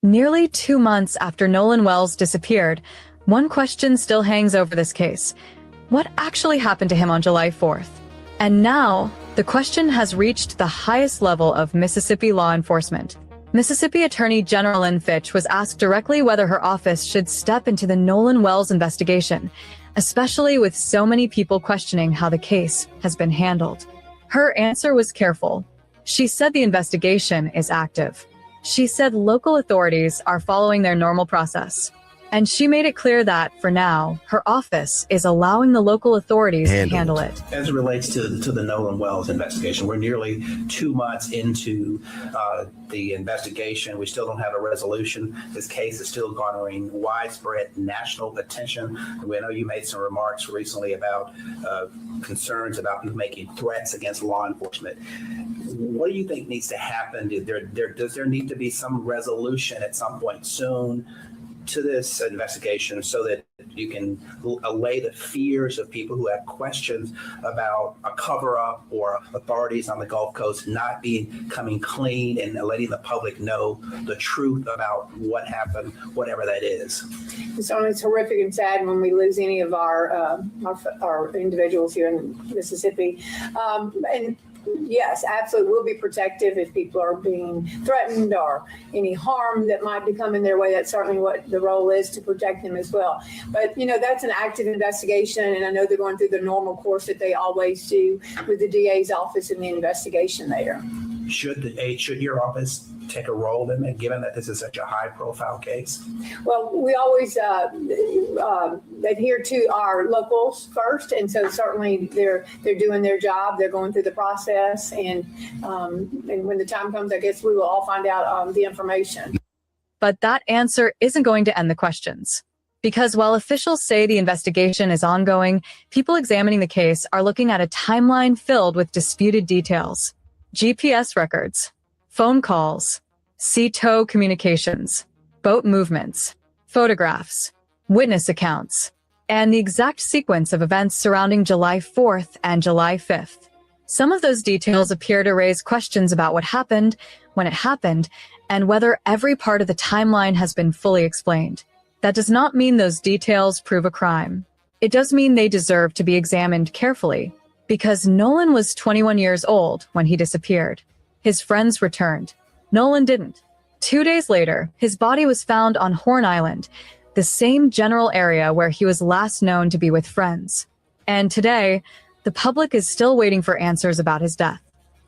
Nearly 2 months after Nolan Wells disappeared, one question still hangs over this case. What actually happened to him on July 4th? And now, the question has reached the highest level of Mississippi law enforcement. Mississippi Attorney General Lynn Fitch was asked directly whether her office should step into the Nolan Wells investigation, especially with so many people questioning how the case has been handled. Her answer was careful. She said the investigation is active. She said local authorities are following their normal process. And she made it clear that, for now, her office is allowing the local authorities to handle it. As it relates to the Nolan Wells investigation, we're nearly 2 months into the investigation. We still don't have a resolution. This case is still garnering widespread national attention. We know you made some remarks recently about concerns about making threats against law enforcement. What do you think needs to happen? Does there need to be some resolution at some point soon to this investigation so that you can allay the fears of people who have questions about a cover-up or authorities on the Gulf Coast not coming clean and letting the public know the truth about what happened, whatever that is? So it's horrific and sad when we lose any of our individuals here in Mississippi. And yes, absolutely. We'll be protective if people are being threatened or any harm that might be coming their way. That's certainly what the role is, to protect them as well. But, that's an active investigation, and I know they're going through the normal course that they always do with the DA's office and the investigation there. Should your office take a role in it, given that this is such a high-profile case? Well, we always adhere to our locals first, and so certainly they're doing their job. They're going through the process, and when the time comes, I guess we will all find out the information. But that answer isn't going to end the questions. Because while officials say the investigation is ongoing, people examining the case are looking at a timeline filled with disputed details. GPS records, phone calls, sea-tow communications, boat movements, photographs, witness accounts, and the exact sequence of events surrounding July 4th and July 5th. Some of those details appear to raise questions about what happened, when it happened, and whether every part of the timeline has been fully explained. That does not mean those details prove a crime. It does mean they deserve to be examined carefully, because Nolan was 21 years old when he disappeared. His friends returned. Nolan didn't. 2 days later, his body was found on Horn Island, the same general area where he was last known to be with friends. And today, the public is still waiting for answers about his death.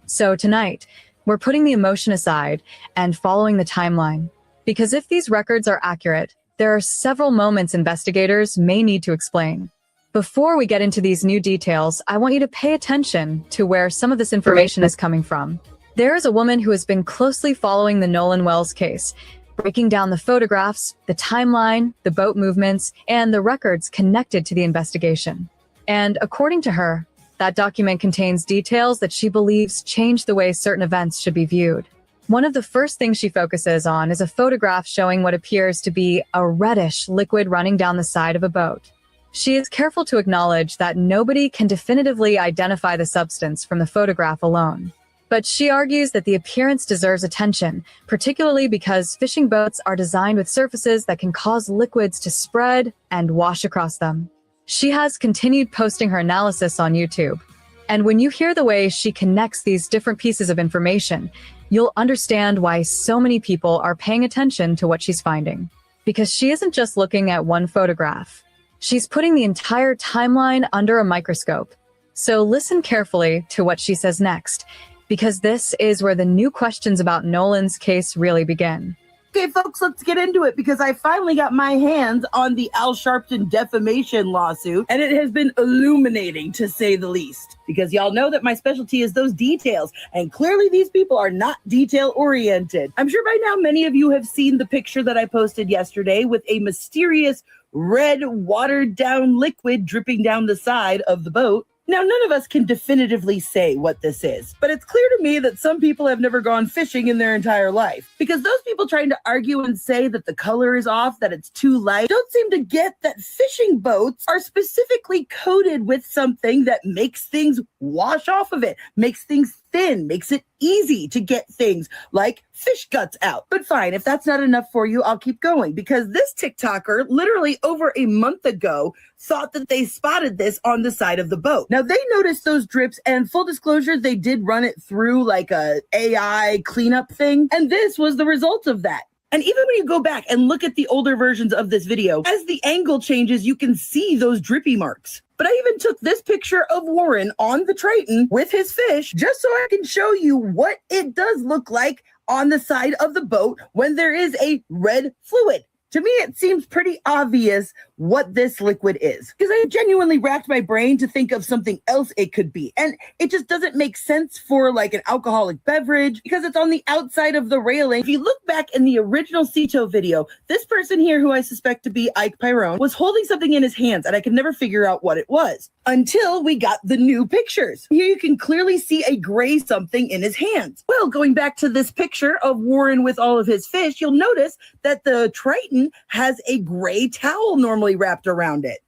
So tonight, we're putting the emotion aside and following the timeline. Because if these records are accurate, there are several moments investigators may need to explain. Before we get into these new details, I want you to pay attention to where some of this information is coming from. There is a woman who has been closely following the Nolan Wells case, breaking down the photographs, the timeline, the boat movements, and the records connected to the investigation. And according to her, that document contains details that she believes change the way certain events should be viewed. One of the first things she focuses on is a photograph showing what appears to be a reddish liquid running down the side of a boat. She is careful to acknowledge that nobody can definitively identify the substance from the photograph alone. But she argues that the appearance deserves attention, particularly because fishing boats are designed with surfaces that can cause liquids to spread and wash across them. She has continued posting her analysis on YouTube. And when you hear the way she connects these different pieces of information, you'll understand why so many people are paying attention to what she's finding. Because she isn't just looking at one photograph. She's putting the entire timeline under a microscope. So listen carefully to what she says next, because this is where the new questions about Nolan's case really begin. Okay, folks, let's get into it because I finally got my hands on the Al Sharpton defamation lawsuit, and it has been illuminating to say the least. Because y'all know that my specialty is those details, and clearly these people are not detail-oriented. I'm sure by now many of you have seen the picture that I posted yesterday with a mysterious red watered-down liquid dripping down the side of the boat. Now, none of us can definitively say what this is, but it's clear to me that some people have never gone fishing in their entire life, because those people trying to argue and say that the color is off, that it's too light, don't seem to get that fishing boats are specifically coated with something that makes things wash off of it, makes things thin, makes it easy to get things like fish guts out. But fine, if that's not enough for you, I'll keep going, because this TikToker literally over a month ago thought that they spotted this on the side of the boat. Now they noticed those drips, and full disclosure, they did run it through like a AI cleanup thing. And this was the result of that. And even when you go back and look at the older versions of this video, as the angle changes, you can see those drippy marks. But I even took this picture of Warren on the Triton with his fish just so I can show you what it does look like on the side of the boat when there is a red fluid. To me, it seems pretty obvious what this liquid is, because I genuinely racked my brain to think of something else it could be. And it just doesn't make sense for like an alcoholic beverage because it's on the outside of the railing. If you look back in the original Cito video, this person here, who I suspect to be Ike Pyrone, was holding something in his hands, and I could never figure out what it was until we got the new pictures. Here you can clearly see a gray something in his hands. Well, going back to this picture of Warren with all of his fish, you'll notice that the Triton has a gray towel normally wrapped around it.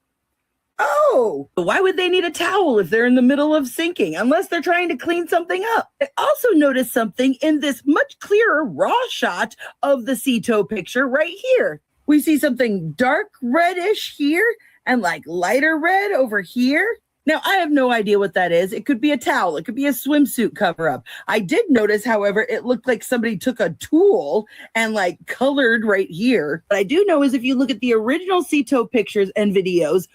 Oh, why would they need a towel if they're in the middle of sinking, unless they're trying to clean something up? I also noticed something in this much clearer raw shot of the Cito picture right here. We see something dark reddish here and like lighter red over here. Now, I have no idea what that is. It could be a towel. It could be a swimsuit cover-up. I did notice, however, it looked like somebody took a tool and like colored right here. What I do know is if you look at the original Cito pictures and videos,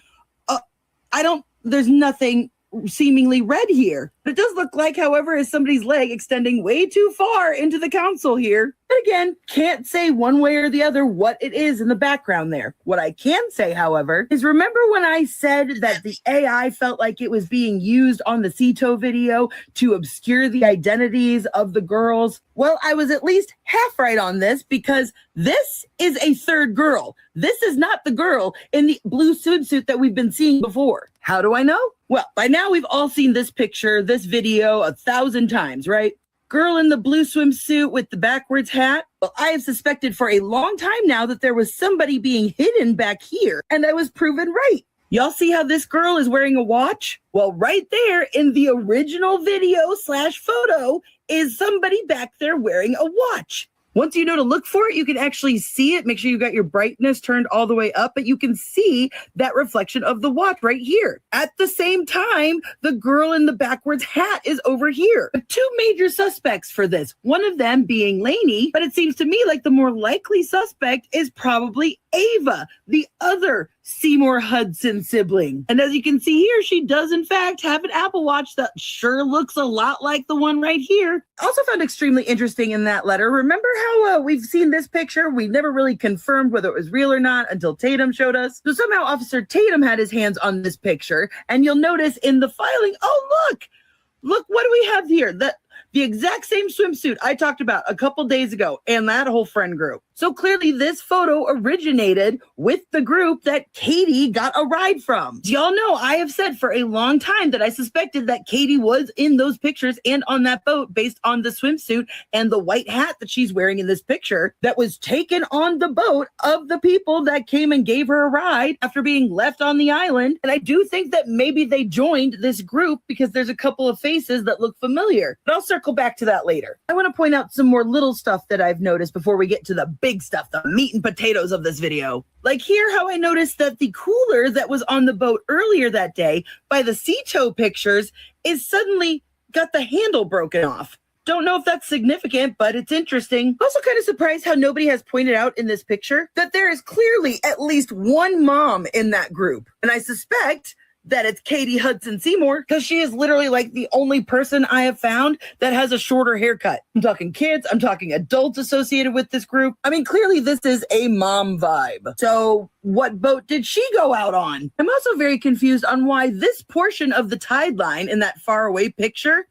there's nothing seemingly red here. But it does look like, however, is somebody's leg extending way too far into the console here. But again, can't say one way or the other what it is in the background there. What I can say, however, is remember when I said that the AI felt like it was being used on the Cito video to obscure the identities of the girls? Well, I was at least half right on this, because this is a third girl. This is not the girl in the blue swimsuit that we've been seeing before. How do I know? Well, by now we've all seen this picture, this video 1,000 times, right? Girl in the blue swimsuit with the backwards hat. Well, I have suspected for a long time now that there was somebody being hidden back here, and I was proven right. Y'all see how this girl is wearing a watch? Well, right there in the original video / photo is somebody back there wearing a watch. Once you know to look for it, you can actually see it. Make sure you got your brightness turned all the way up, but you can see that reflection of the watch right here. At the same time, the girl in the backwards hat is over here. Two major suspects for this, one of them being Lainey, but it seems to me like the more likely suspect is probably Ava, the other Seymour Hudson sibling. And as you can see here, she does in fact have an Apple Watch that sure looks a lot like the one right here. Also found extremely interesting in that letter. Remember how we've seen this picture? We never really confirmed whether it was real or not until Tatum showed us. So somehow Officer Tatum had his hands on this picture, and you'll notice in the filing, oh, look, what do we have here? The exact same swimsuit I talked about a couple days ago, and that whole friend group. So clearly this photo originated with the group that Katie got a ride from. Y'all know I have said for a long time that I suspected that Katie was in those pictures and on that boat based on the swimsuit and the white hat that she's wearing in this picture that was taken on the boat of the people that came and gave her a ride after being left on the island. And I do think that maybe they joined this group because there's a couple of faces that look familiar. But I'll circle back to that later. I want to point out some more little stuff that I've noticed before we get to the big stuff, the meat and potatoes of this video. Like here, how I noticed that the cooler that was on the boat earlier that day by the Cito pictures is suddenly got the handle broken off. Don't know if that's significant, but it's interesting. Also kind of surprised how nobody has pointed out in this picture that there is clearly at least one mom in that group. And I suspect that it's Katie Hudson Seymour, because she is literally like the only person I have found that has a shorter haircut. I'm talking kids, I'm talking adults associated with this group. I mean, clearly this is a mom vibe. So what boat did she go out on? I'm also very confused on why this portion of the tide line in that far away picture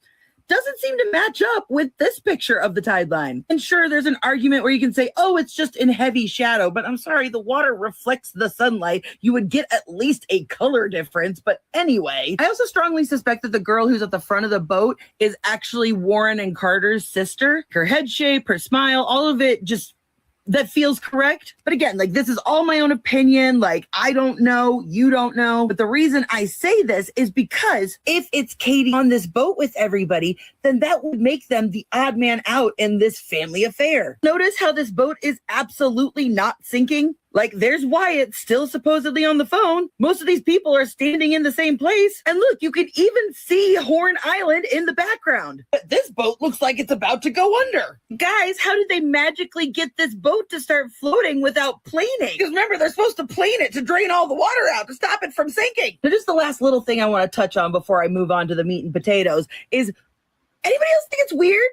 doesn't seem to match up with this picture of the tide line. And sure, there's an argument where you can say, oh, it's just in heavy shadow, but I'm sorry, the water reflects the sunlight. You would get at least a color difference. But anyway, I also strongly suspect that the girl who's at the front of the boat is actually Warren and Carter's sister. Her head shape, her smile, all of it just that feels correct. But again, like, this is all my own opinion. Like, I don't know, you don't know. But the reason I say this is because if it's Katie on this boat with everybody, then that would make them the odd man out in this family affair. Notice how this boat is absolutely not sinking. Like, there's Wyatt still supposedly on the phone. Most of these people are standing in the same place. And look, you can even see Horn Island in the background. But this boat looks like it's about to go under. Guys, how did they magically get this boat to start floating without planing? Because remember, they're supposed to plane it to drain all the water out, to stop it from sinking. Now, just the last little thing I want to touch on before I move on to the meat and potatoes is, anybody else think it's weird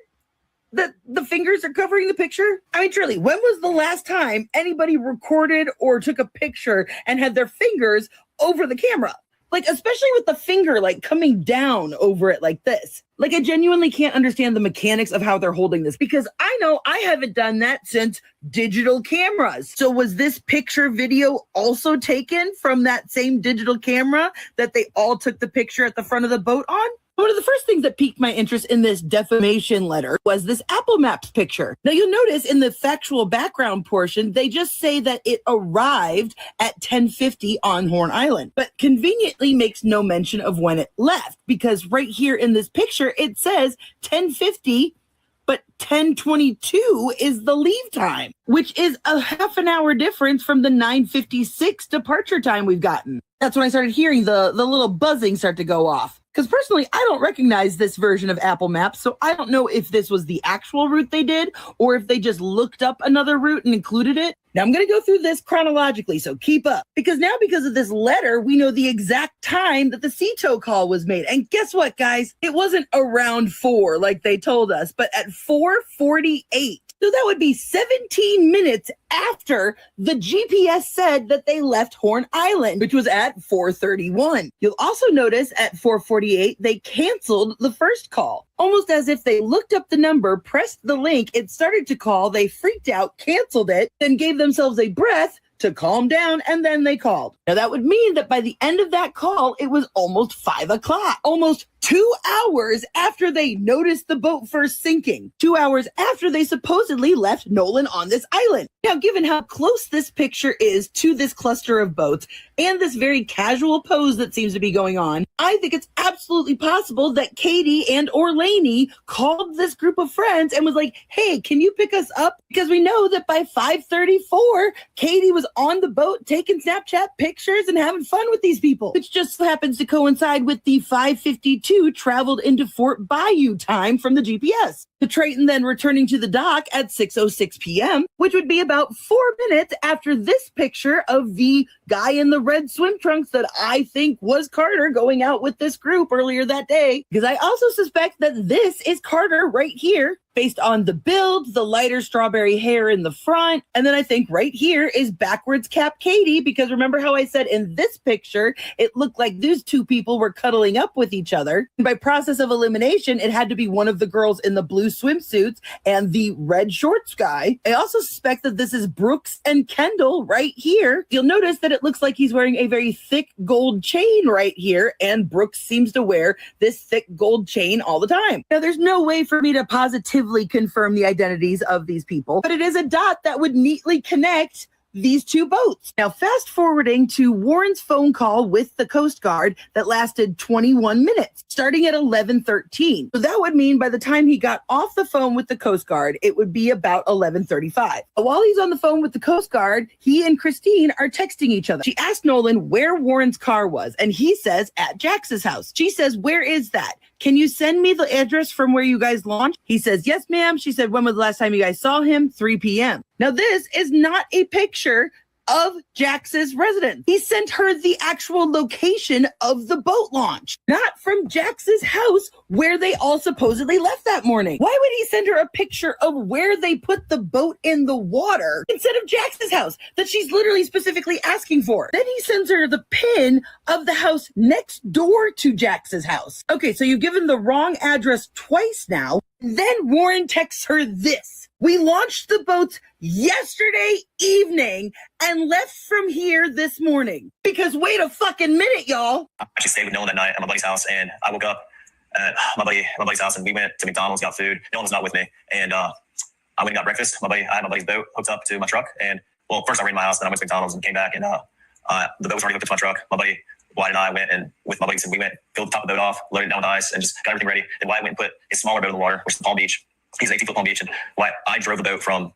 that the fingers are covering the picture? I mean, truly, when was the last time anybody recorded or took a picture and had their fingers over the camera? Like, especially with the finger, like, coming down over it like this. Like, I genuinely can't understand the mechanics of how they're holding this, because I know I haven't done that since digital cameras. So was this picture video also taken from that same digital camera that they all took the picture at the front of the boat on? One of the first things that piqued my interest in this defamation letter was this Apple Maps picture. Now, you'll notice in the factual background portion, they just say that it arrived at 10:50 on Horn Island, but conveniently makes no mention of when it left, because right here in this picture, it says 10:50, but 10:22 is the leave time, which is a half an hour difference from the 9:56 departure time we've gotten. That's when I started hearing the little buzzing start to go off. Because personally, I don't recognize this version of Apple Maps, so I don't know if this was the actual route they did or if they just looked up another route and included it. Now, I'm going to go through this chronologically, so keep up. Because now, because of this letter, we know the exact time that the CTO call was made. And guess what, guys? It wasn't around 4 like they told us, but at 4:48. So that would be 17 minutes after the GPS said that they left Horn Island, which was at 4:31. You'll also notice at 4:48, they canceled the first call. Almost as if they looked up the number, pressed the link, it started to call, they freaked out, canceled it, then gave themselves a breath to calm down, and then they called. Now, that would mean that by the end of that call, it was almost 5 o'clock, almost 2 hours after they noticed the boat first sinking, 2 hours after they supposedly left Nolan on this island. Now, given how close this picture is to this cluster of boats and this very casual pose that seems to be going on, I think it's absolutely possible that Katie and or Lainey called this group of friends and was like, hey, can you pick us up? Because we know that by 5:34, Katie was on the boat taking Snapchat pictures and having fun with these people, which just happens to coincide with the 5:52 traveled into Fort Bayou time from the GPS. The Triton then returning to the dock at 6:06 p.m., which would be about 4 minutes after this picture of the guy in the red swim trunks that I think was Carter going out with this group earlier that day. Because I also suspect that this is Carter right here, based on the build, the lighter strawberry hair in the front. And then I think right here is backwards cap Katie, because remember how I said in this picture, it looked like these two people were cuddling up with each other. And by process of elimination, it had to be one of the girls in the blue swimsuits and the red shorts guy. I also suspect that this is Brooks and Kendall right here. You'll notice that it looks like he's wearing a very thick gold chain right here, and Brooks seems to wear this thick gold chain all the time. Now, there's no way for me to positively confirm the identities of these people, but it is a dot that would neatly connect these two boats. Now, fast forwarding to Warren's phone call with the Coast Guard that lasted 21 minutes, starting at 11:13. So that would mean by the time he got off the phone with the Coast Guard, it would be about 11:35. While he's on the phone with the Coast Guard, he and Christine are texting each other. She asked Nolan where Warren's car was, and he says at Jax's house. She says, where is that? Can you send me the address from where you guys launched? He says, yes, ma'am. She said, when was the last time you guys saw him? 3 p.m. Now, this is not a picture of Jax's residence. He sent her the actual location of the boat launch, not from Jax's house where they all supposedly left that morning. Why would he send her a picture of where they put the boat in the water instead of Jax's house that she's literally specifically asking for? Then he sends her the pin of the house next door to Jax's house. Okay, so you've given the wrong address twice now. Then Warren texts her this: "We launched the boats yesterday evening and left from here this morning." Because wait a fucking minute, y'all. I actually stayed with Nolan that night at my buddy's house, and I woke up at my buddy's house, and we went to McDonald's, got food. Nolan was not with me, and I went and got breakfast. I had my buddy's boat hooked up to my truck, and well, first I ran to my house, then I went to McDonald's and came back, and the boat was already hooked up to my truck. My buddy Wyatt and I went, and with my buddies, and we went, filled the top of the boat off, loaded it down with ice, and just got everything ready. Then Wyatt went and put his smaller boat in the water, which is the Palm Beach. He's 18-foot Palm Beach, and I drove the boat from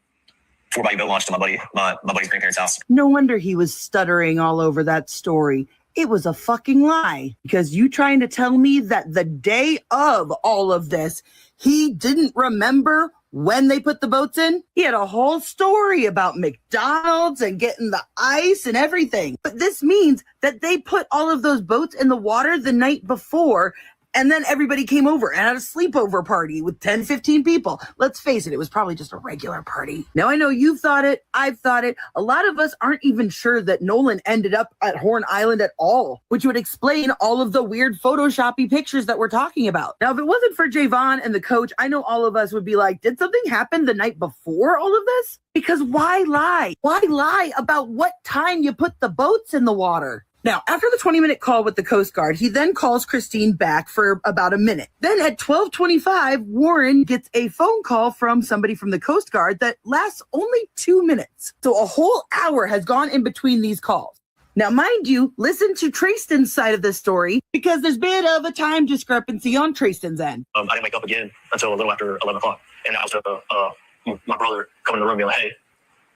4-bayou boat launch to my buddy's grandparents' house. No wonder he was stuttering all over that story. It was a fucking lie. Because you trying to tell me that the day of all of this, he didn't remember when they put the boats in? He had a whole story about McDonald's and getting the ice and everything. But this means that they put all of those boats in the water the night before, and then everybody came over and had a sleepover party with 10, 15 people. Let's face it was probably just a regular party. Now, I know you've thought it. I've thought it. A lot of us aren't even sure that Nolan ended up at Horn Island at all, which would explain all of the weird Photoshoppy pictures that we're talking about. Now, if it wasn't for Javon and the coach, I know all of us would be like, did something happen the night before all of this? Because why lie? Why lie about what time you put the boats in the water? Now, after the 20-minute call with the Coast Guard, he then calls Christine back for about a minute. Then at 12:25, Warren gets a phone call from somebody from the Coast Guard that lasts only 2 minutes. So a whole hour has gone in between these calls. Now, mind you, listen to Trayston's side of the story because there's a bit of a time discrepancy on Trayston's end. I didn't wake up again until a little after 11 o'clock. And I was my brother coming in the room and be like, "Hey,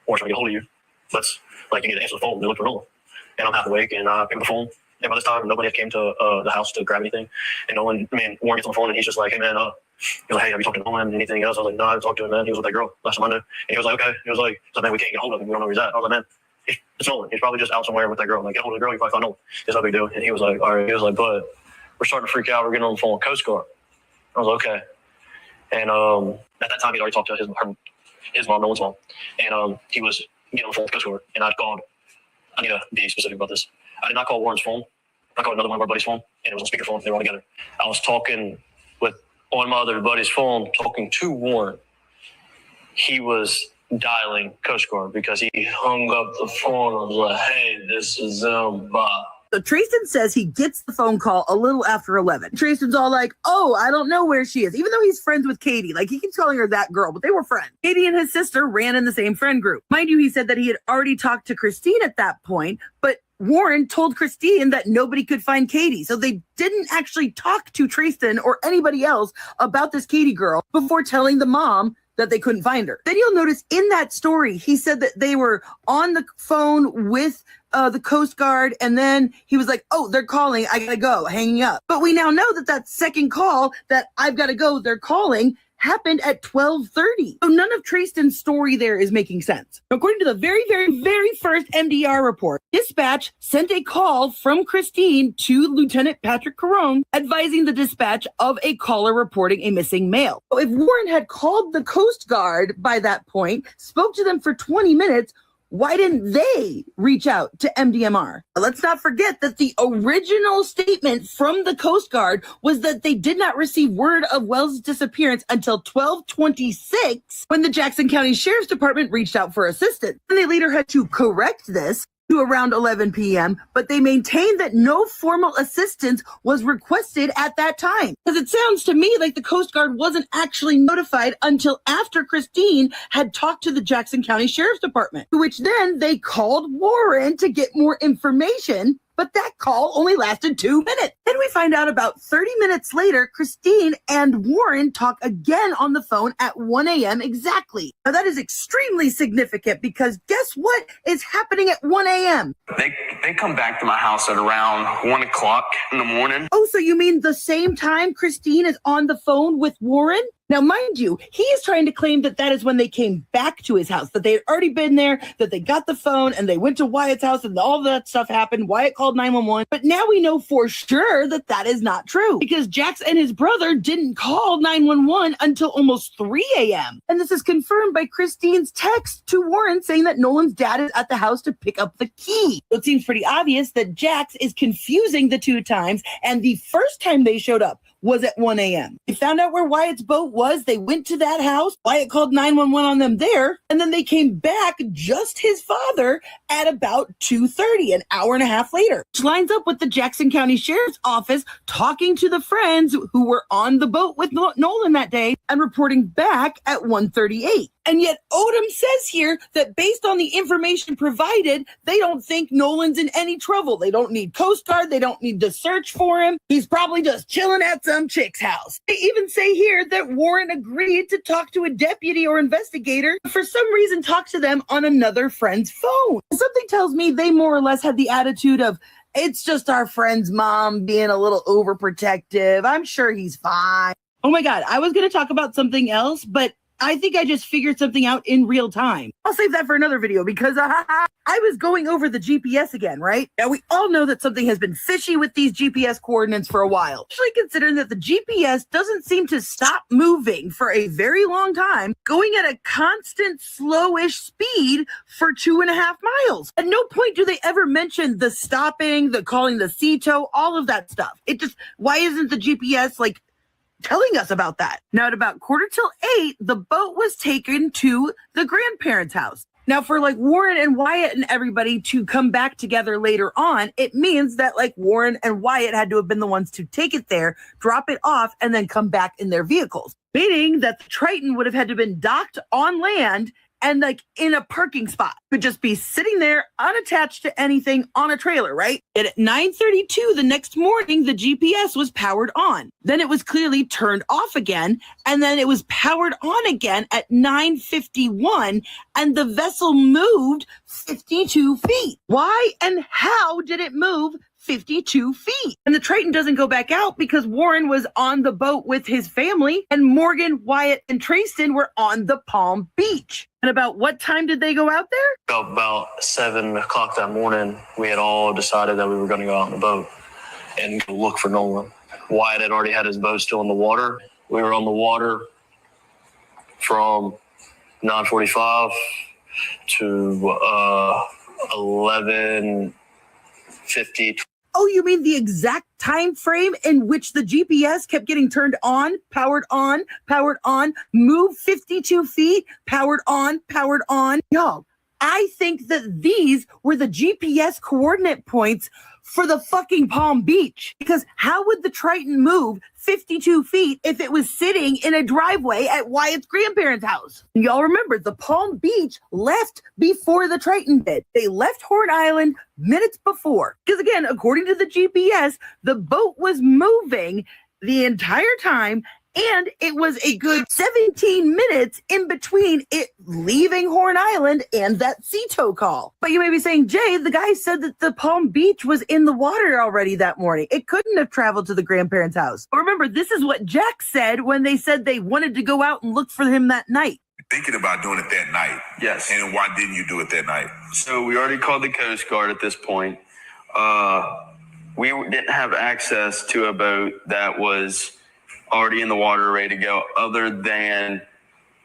Warren's trying to get a hold of you. You need to answer the phone. They look for Nolan." And I'm half awake, and I pick up the phone. And by this time, nobody had came to the house to grab anything. And Warren gets on the phone, and he's just like, "Hey, man, he was like, hey, have you talked to Nolan? Anything else?" I was like, "No, I haven't talked to him, man. He was with that girl last time I knew." And he was like, "Okay." He was like, "Man, we can't get hold of him. We don't know where he's at." I was like, "Man, it's Nolan. He's probably just out somewhere with that girl. Like, get hold of the girl. You probably find Nolan. It's no big deal." And he was like, "All right." He was like, "But we're starting to freak out. We're getting on the phone with Coast Guard." I was like, "Okay." And at that time, he'd already talked to his mom, Nolan's mom. And he was getting on the phone with Coast Guard. And I called. I need to be specific about this. I did not call Warren's phone. I called another one of our buddies' phone, and it was on speakerphone. They were all together. I was talking on my other buddy's phone, talking to Warren. He was dialing Coast Guard because he hung up the phone and was like, "Hey, this is Bob." So Trayston says he gets the phone call a little after 11. Trayston's all like, "Oh, I don't know where she is." Even though he's friends with Katie. Like, he keeps calling her that girl, but they were friends. Katie and his sister ran in the same friend group. Mind you, he said that he had already talked to Christine at that point, but Warren told Christine that nobody could find Katie. So they didn't actually talk to Trayston or anybody else about this Katie girl before telling the mom that they couldn't find her. Then you'll notice in that story, he said that they were on the phone with the Coast Guard, and then he was like, "Oh, they're calling, I gotta go," hanging up. But we now know that second call that "I've gotta go, they're calling" happened at 12:30. So none of Trayston's story there is making sense. According to the very, very, very first MDR report, dispatch sent a call from Christine to Lieutenant Patrick Caron advising the dispatch of a caller reporting a missing male. So if Warren had called the Coast Guard by that point, spoke to them for 20 minutes, why didn't they reach out to MDMR? Let's not forget that the original statement from the Coast Guard was that they did not receive word of Wells' disappearance until 12:26 when the Jackson County Sheriff's Department reached out for assistance. And they later had to correct this to around 11 p.m., but they maintained that no formal assistance was requested at that time. Because it sounds to me like the Coast Guard wasn't actually notified until after Christine had talked to the Jackson County Sheriff's Department, to which then they called Warren to get more information. But that call only lasted 2 minutes. Then we find out about 30 minutes later, Christine and Warren talk again on the phone at 1 a.m. exactly. Now that is extremely significant because guess what is happening at 1 a.m.? They come back to my house at around 1 o'clock in the morning. Oh, so you mean the same time Christine is on the phone with Warren? Now, mind you, he is trying to claim that that is when they came back to his house, that they had already been there, that they got the phone and they went to Wyatt's house and all that stuff happened. Wyatt called 911. But now we know for sure that that is not true because Jax and his brother didn't call 911 until almost 3 a.m. And this is confirmed by Christine's text to Warren saying that Nolan's dad is at the house to pick up the key. So it seems pretty obvious that Jax is confusing the two times, and the first time they showed up was at 1 a.m. They found out where Wyatt's boat was. They went to that house. Wyatt called 911 on them there. And then they came back, just his father, at about 2:30, an hour and a half later. Which lines up with the Jackson County Sheriff's Office talking to the friends who were on the boat with Nolan that day and reporting back at 1:38. And yet Odom says here that based on the information provided, they don't think Nolan's in any trouble. They don't need Coast Guard. They don't need to search for him. He's probably just chilling at some chick's house. They even say here that Warren agreed to talk to a deputy or investigator, but for some reason talk to them on another friend's phone. Something tells me they more or less had the attitude of, it's just our friend's mom being a little overprotective. I'm sure he's fine. Oh my God, I was going to talk about something else, but I think I just figured something out in real time. I'll save that for another video because I was going over the GPS again, right? Now, we all know that something has been fishy with these GPS coordinates for a while, especially considering that the GPS doesn't seem to stop moving for a very long time, going at a constant slowish speed for 2.5 miles. At no point do they ever mention the stopping, the calling the CTO, all of that stuff. Why isn't the GPS telling us about that? Now, at about 7:45, the boat was taken to the grandparents' house. Now, for Warren and Wyatt and everybody to come back together later on, it means that Warren and Wyatt had to have been the ones to take it there, drop it off, and then come back in their vehicles. Meaning that the Triton would have had to have been docked on land and in a parking spot. Would just be sitting there unattached to anything on a trailer, right? And at 9:32 the next morning, the GPS was powered on. Then it was clearly turned off again, and then it was powered on again at 9:51, and the vessel moved 52 feet. Why and how did it move 52 feet? And the Triton doesn't go back out because Warren was on the boat with his family, and Morgan, Wyatt, and Trayston were on the Palm Beach. And about what time did they go out there? About 7 o'clock that morning, we had all decided that we were going to go out on the boat and go look for Nolan. Wyatt had already had his boat still in the water. We were on the water from 9:45 to 11:50. Oh, you mean the exact time frame in which the GPS kept getting turned on, powered on, moved 52 feet, powered on? Y'all, I think that these were the GPS coordinate points for the fucking Palm Beach. Because how would the Triton move 52 feet if it was sitting in a driveway at Wyatt's grandparents' house? And y'all remember, the Palm Beach left before the Triton did. They left Horn Island minutes before. Because again, according to the GPS, the boat was moving the entire time, and it was a good 17 minutes in between it leaving Horn Island and that CTO call. But you may be saying, Jay, the guy said that the Palm Beach was in the water already that morning. It couldn't have traveled to the grandparents' house. But remember, this is what Jack said when they said they wanted to go out and look for him that night. Thinking about doing it that night. Yes. And why didn't you do it that night? So we already called the Coast Guard at this point. We didn't have access to a boat that was already in the water, ready to go, other than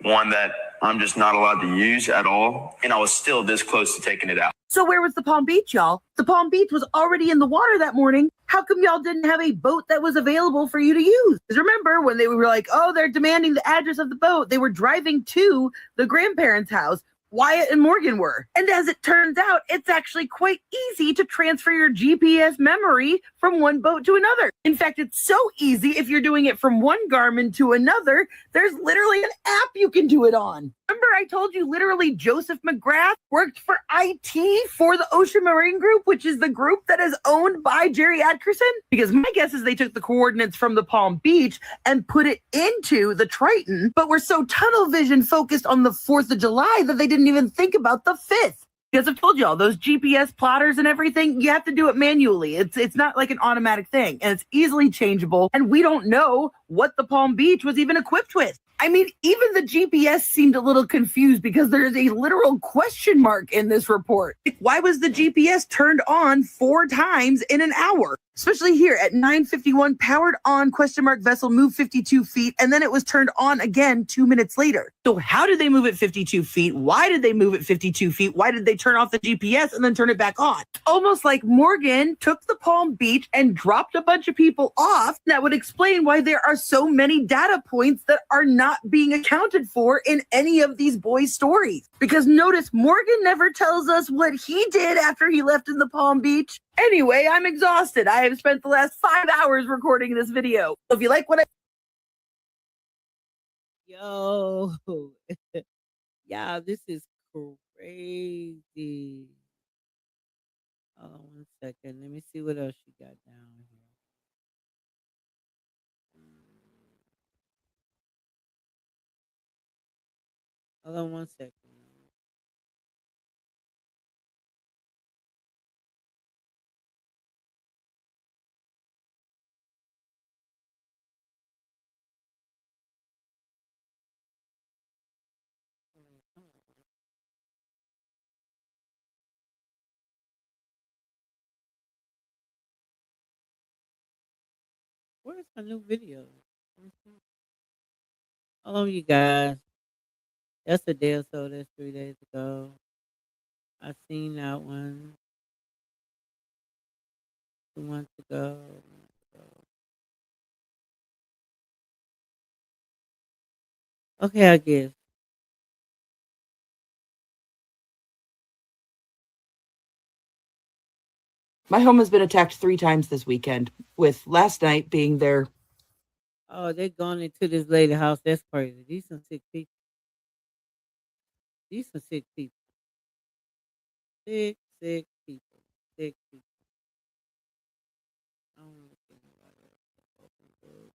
one that I'm just not allowed to use at all. And I was still this close to taking it out. So where was the Palm Beach, y'all? The Palm Beach was already in the water that morning. How come y'all didn't have a boat that was available for you to use? Because remember when they were like, oh, they're demanding the address of the boat, they were driving to the grandparents' house. Wyatt and Morgan were. And as it turns out, it's actually quite easy to transfer your GPS memory from one boat to another. In fact, it's so easy if you're doing it from one Garmin to another, there's literally an app you can do it on. Remember I told you literally Joseph McGrath worked for IT for the Ocean Marine Group, which is the group that is owned by Jerry Atkerson? Because my guess is they took the coordinates from the Palm Beach and put it into the Triton, but were so tunnel vision focused on the 4th of July that they didn't even think about the 5th. Because I've told y'all, those GPS plotters and everything, you have to do it manually. It's not like an automatic thing, and it's easily changeable. And we don't know what the Palm Beach was even equipped with. I mean, even the GPS seemed a little confused because there is a literal question mark in this report. Why was the GPS turned on 4 times in an hour? Especially here at 9:51, powered on question mark vessel moved 52 feet, and then it was turned on again 2 minutes later. So how did they move it 52 feet? Why did they move it 52 feet? Why did they turn off the GPS and then turn it back on? Almost like Morgan took the Palm Beach and dropped a bunch of people off. That would explain why there are so many data points that are not being accounted for in any of these boys' stories. Because notice, Morgan never tells us what he did after he left in the Palm Beach. Anyway, I'm exhausted. I have spent the last 5 hours recording this video. So if you like what I... Yo, yeah, this is crazy. Hold on 1 second. Let me see what else you got down here. Hold on 1 second. Where's my new video? Hold on, you guys. That's a day or so. That's 3 days ago. I seen that one 2 months ago. Okay, I guess. My home has been attacked 3 times this weekend, with last night being their... Oh, they gone into this lady house. That's crazy. These some sick people. These some sick people. Sick people. Sick people. I don't understand why they're open doors.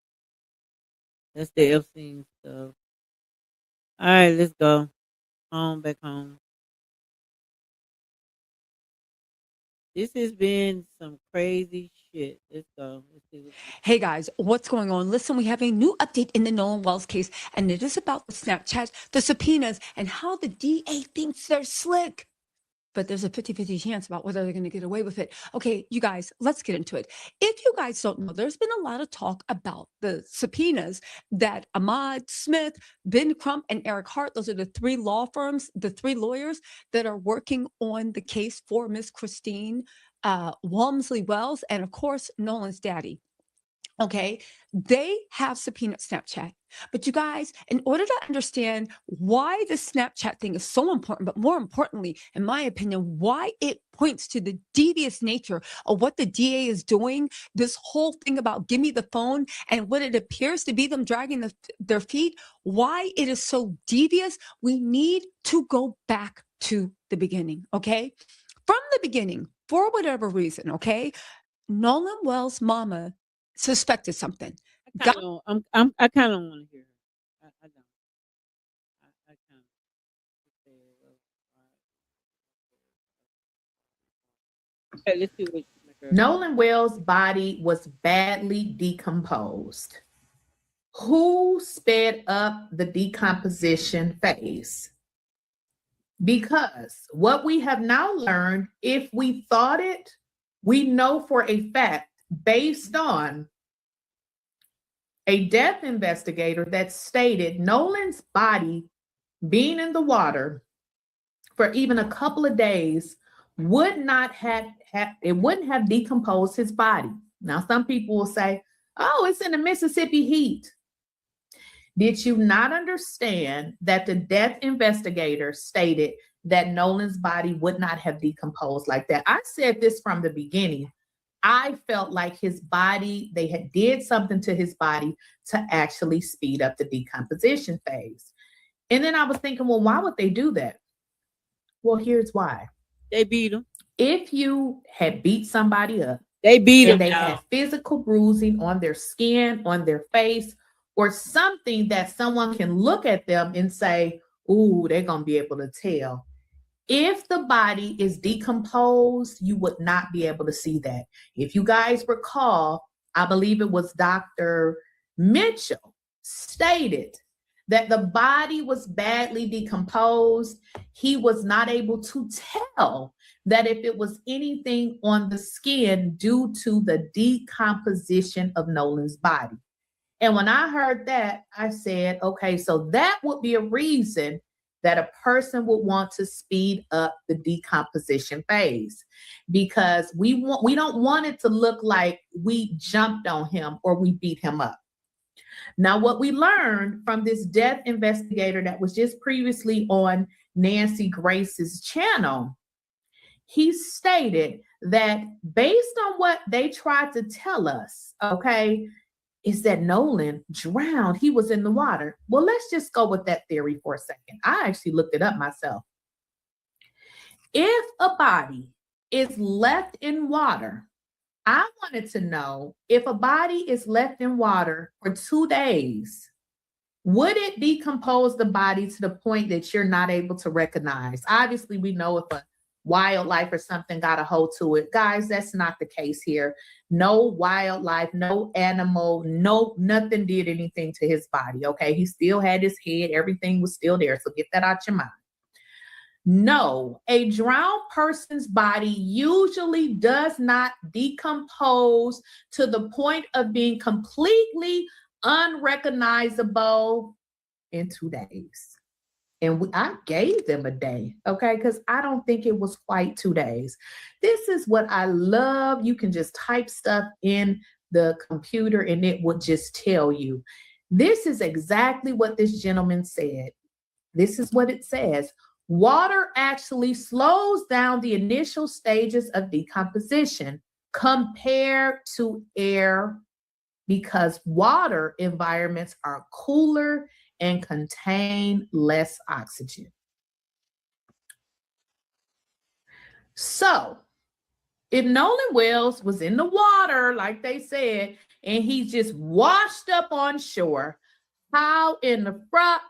That's the Epstein stuff. All right, let's go. Back home. This has been some crazy shit. Let's go. Let's see what... Hey guys, what's going on? Listen, we have a new update in the Nolan Wells case, and it is about the Snapchat, the subpoenas, and how the DA thinks they're slick. But there's a 50-50 chance about whether they're going to get away with it. Okay, you guys, let's get into it. If you guys don't know, there's been a lot of talk about the subpoenas that Ahmad Smith, Ben Crump, and Eric Hart, those are the 3 law firms, the 3 lawyers that are working on the case for Miss Christine Walmsley Wells, and of course, Nolan's daddy. Okay, they have subpoenaed Snapchat. But you guys, in order to understand why the Snapchat thing is so important, but more importantly, in my opinion, why it points to the devious nature of what the DA is doing, this whole thing about give me the phone and what it appears to be them dragging their feet, why it is so devious, we need to go back to the beginning, okay? From the beginning, for whatever reason, okay, Nolan Wells' mama suspected something. I kind of want to hear her. I don't. I kind of. Okay, let's see what. Nolan Wells' body was badly decomposed. Who sped up the decomposition phase? Because what we have now learned, if we thought it, we know for a fact, based on a death investigator that stated Nolan's body being in the water for even a couple of days would not have it wouldn't have decomposed his body. Now, some people will say, oh, it's in the Mississippi heat. Did you not understand that the death investigator stated that Nolan's body would not have decomposed like that? I said this from the beginning. I felt like his body, they had did something to his body to actually speed up the decomposition phase. And then I was thinking, well, why would they do that? Well, here's why. They beat him. If you had beat somebody up, they beat him. They had physical bruising on their skin, on their face, or something that someone can look at them and say, ooh, they're going to be able to tell. If the body is decomposed, you would not be able to see that. If you guys recall, I believe it was Dr. Mitchell stated that the body was badly decomposed. He was not able to tell that if it was anything on the skin due to the decomposition of Nolan's body. And when I heard that, I said, okay, so that would be a reason that a person would want to speed up the decomposition phase, because we don't want it to look like we jumped on him or we beat him up. Now, what we learned from this death investigator that was just previously on Nancy Grace's channel, he stated that based on what they tried to tell us, okay, is that Nolan drowned. He was in the water. Well, let's just go with that theory for a second. I actually looked it up myself. If a body is left in water, I wanted to know, if a body is left in water for 2 days, would it decompose the body to the point that you're not able to recognize? Obviously, we know if a wildlife or something got a hold to it. Guys, that's not the case here. No wildlife, no animal, nothing did anything to his body, okay? He still had his head. Everything was still there, so get that out your mind. No, a drowned person's body usually does not decompose to the point of being completely unrecognizable in 2 days. And I gave them a day, okay? Because I don't think it was quite 2 days. This is what I love. You can just type stuff in the computer and it would just tell you. This is exactly what this gentleman said. This is what it says. Water actually slows down the initial stages of decomposition compared to air, because water environments are cooler and contain less oxygen. So if Nolan Wells was in the water, like they said, and he just washed up on shore, how in the fuck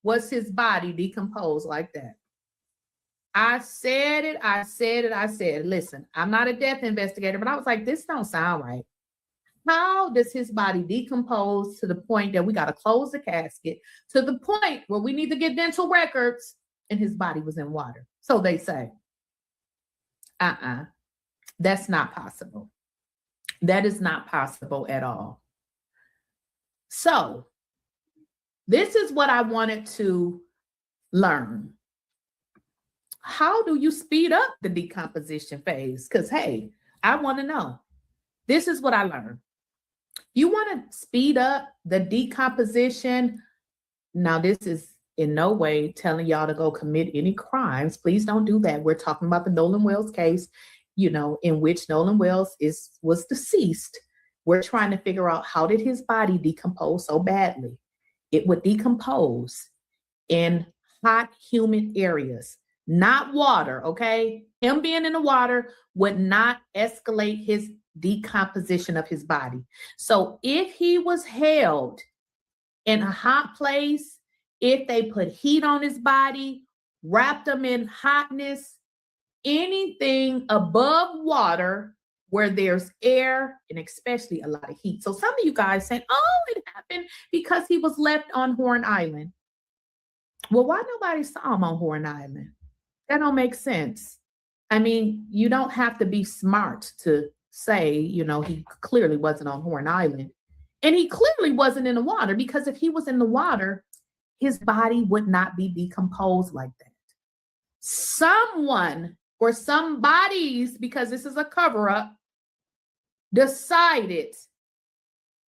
was his body decomposed like that? I said it. Listen, I'm not a death investigator, but I was like, this don't sound right. How does his body decompose to the point that we got to close the casket, to the point where we need to get dental records, and his body was in water? So they say, that's not possible. That is not possible at all. So this is what I wanted to learn. How do you speed up the decomposition phase? Because, hey, I want to know. This is what I learned. You want to speed up the decomposition. Now, this is in no way telling y'all to go commit any crimes. Please don't do that. We're talking about the Nolan Wells case, you know, in which Nolan Wells was deceased. We're trying to figure out, how did his body decompose so badly? It would decompose in hot, humid areas, not water, okay? Him being in the water would not escalate his decomposition of his body. So if he was held in a hot place, if they put heat on his body, wrapped him in hotness, anything above water where there's air and especially a lot of heat. So some of you guys saying, oh, it happened because he was left on Horn Island. Well, why nobody saw him on Horn Island? That don't make sense. I mean, you don't have to be smart to say, you know, he clearly wasn't on Horn Island. And he clearly wasn't in the water, because if he was in the water, his body would not be decomposed like that. Someone or some bodies, because this is a cover-up, decided,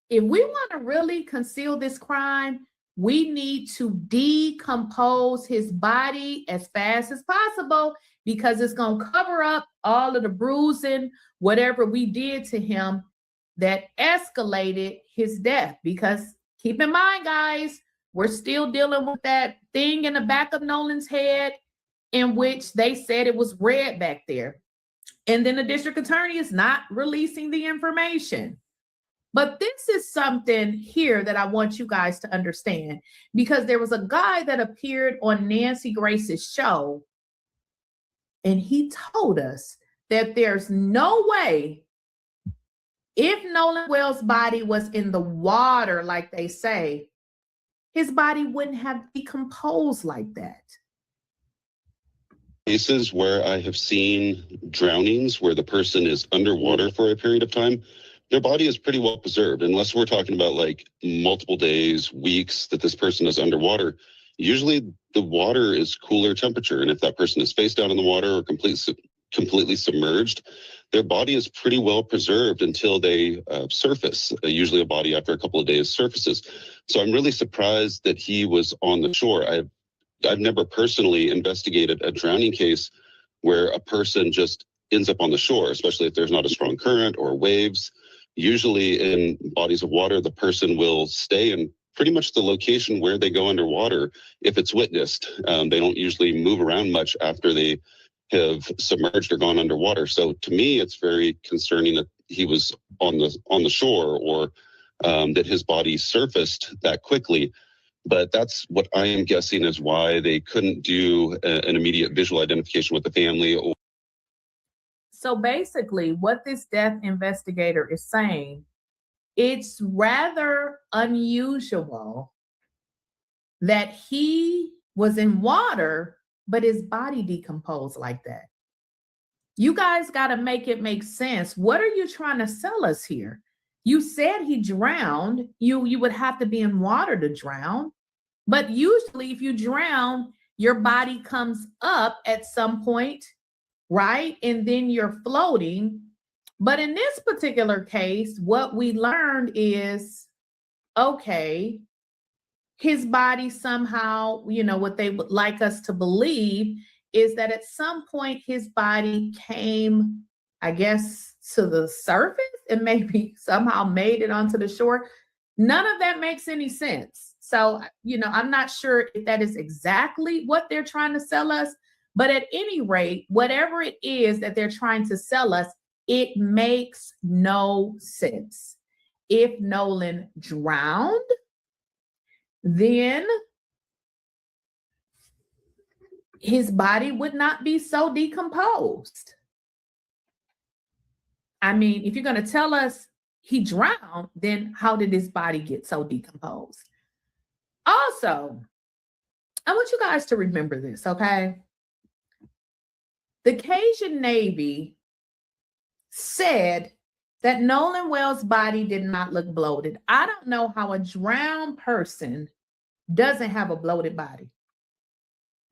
if we want to really conceal this crime, we need to decompose his body as fast as possible, because it's going to cover up all of the bruising, whatever we did to him that escalated his death. Because keep in mind, guys, we're still dealing with that thing in the back of Nolan's head, in which they said it was red back there. And then the district attorney is not releasing the information. But this is something here that I want you guys to understand, because there was a guy that appeared on Nancy Grace's show, and he told us that there's no way, if Nolan Wells' body was in the water, like they say, his body wouldn't have decomposed like that. Cases where I have seen drownings where the person is underwater for a period of time, their body is pretty well preserved, unless we're talking about like multiple days, weeks that this person is underwater. Usually the water is cooler temperature. And if that person is face down in the water or completely submerged, their body is pretty well preserved until they surface. Usually a body after a couple of days surfaces. So I'm really surprised that he was on the shore. I've never personally investigated a drowning case where a person just ends up on the shore, especially if there's not a strong current or waves. Usually in bodies of water, the person will stay in pretty much the location where they go underwater if it's witnessed. They don't usually move around much after they have submerged or gone underwater. So to me, it's very concerning that he was on the shore or that his body surfaced that quickly. But that's what I am guessing is why they couldn't do an immediate visual identification with the family. So basically, what this death investigator is saying, it's rather unusual that he was in water, but his body decomposed like that. You guys got to make it make sense. What are you trying to sell us here? You said he drowned. You would have to be in water to drown. But usually if you drown, your body comes up at some point, right? And then you're floating. But in this particular case, what we learned is, okay, his body somehow, what they would like us to believe is that at some point his body came, I guess, to the surface and maybe somehow made it onto the shore. None of that makes any sense. So, I'm not sure if that is exactly what they're trying to sell us, but at any rate, whatever it is that they're trying to sell us, it makes no sense. If Nolan drowned, then his body would not be so decomposed. I mean, if you're going to tell us he drowned, then how did his body get so decomposed? Also, I want you guys to remember this, okay? The Cajun Navy said that Nolan Wells' body did not look bloated. I don't know how a drowned person doesn't have a bloated body.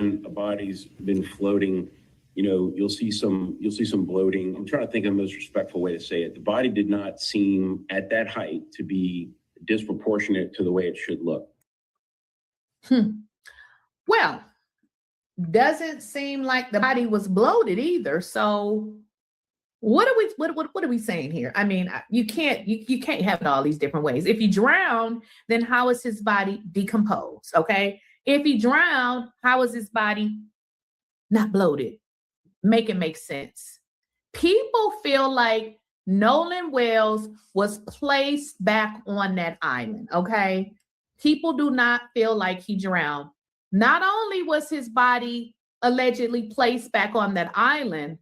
A body's been floating, you'll see some bloating. I'm trying to think of the most respectful way to say it. The body did not seem at that height to be disproportionate to the way it should look. Well, doesn't seem like the body was bloated either. So what are we saying here? I mean, you can't have it all these different ways. If he drowned, then how is his body decomposed? Okay. If he drowned, how is his body not bloated? Make it make sense. People feel like Nolan Wells was placed back on that island. Okay. People do not feel like he drowned. Not only was his body allegedly placed back on that island,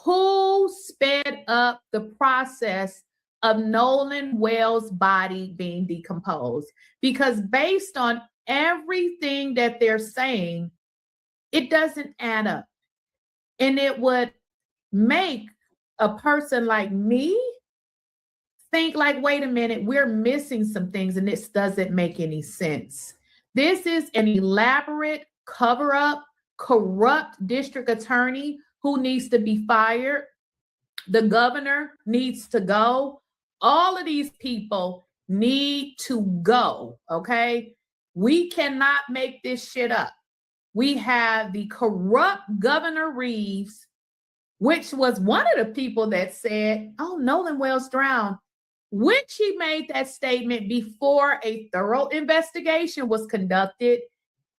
who sped up the process of Nolan Wells' body being decomposed? Because based on everything that they're saying, it doesn't add up. And it would make a person like me think like, wait a minute, we're missing some things and this doesn't make any sense. This is an elaborate cover-up, corrupt district attorney who needs to be fired. The governor needs to go. All of these people need to go, okay? We cannot make this shit up. We have the corrupt Governor Reeves, which was one of the people that said, oh, Nolan Wells drowned, which he made that statement before a thorough investigation was conducted.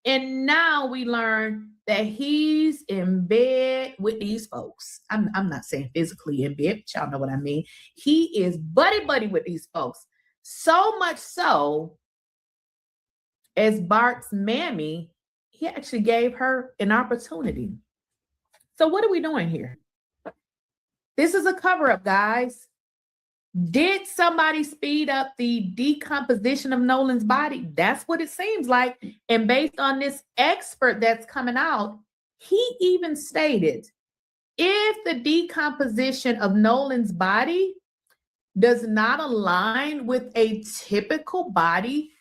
And now we learn that he's in bed with these folks. I'm not saying physically in bed, but y'all know what I mean. He is buddy with these folks. So much so, as Bart's mammy, he actually gave her an opportunity. So what are we doing here? This is a cover-up, guys. Did somebody speed up the decomposition of Nolan's body? That's what it seems like. And based on this expert that's coming out, he even stated if the decomposition of Nolan's body does not align with a typical body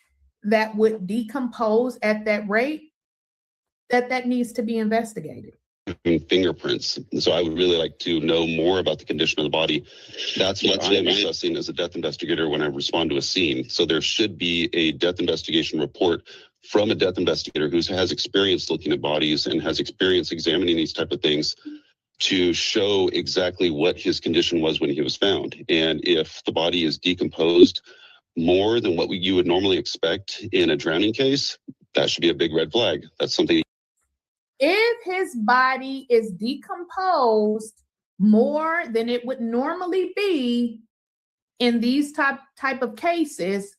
that would decompose at that rate, that needs to be investigated. Fingerprints. So I would really like to know more about the condition of the body. That's what I'm assessing as a death investigator when I respond to a scene. So there should be a death investigation report from a death investigator who has experience looking at bodies and has experience examining these type of things to show exactly what his condition was when he was found. And if the body is decomposed more than what you would normally expect in a drowning case, that should be a big red flag. That's something. If his body is decomposed more than it would normally be in these type of cases,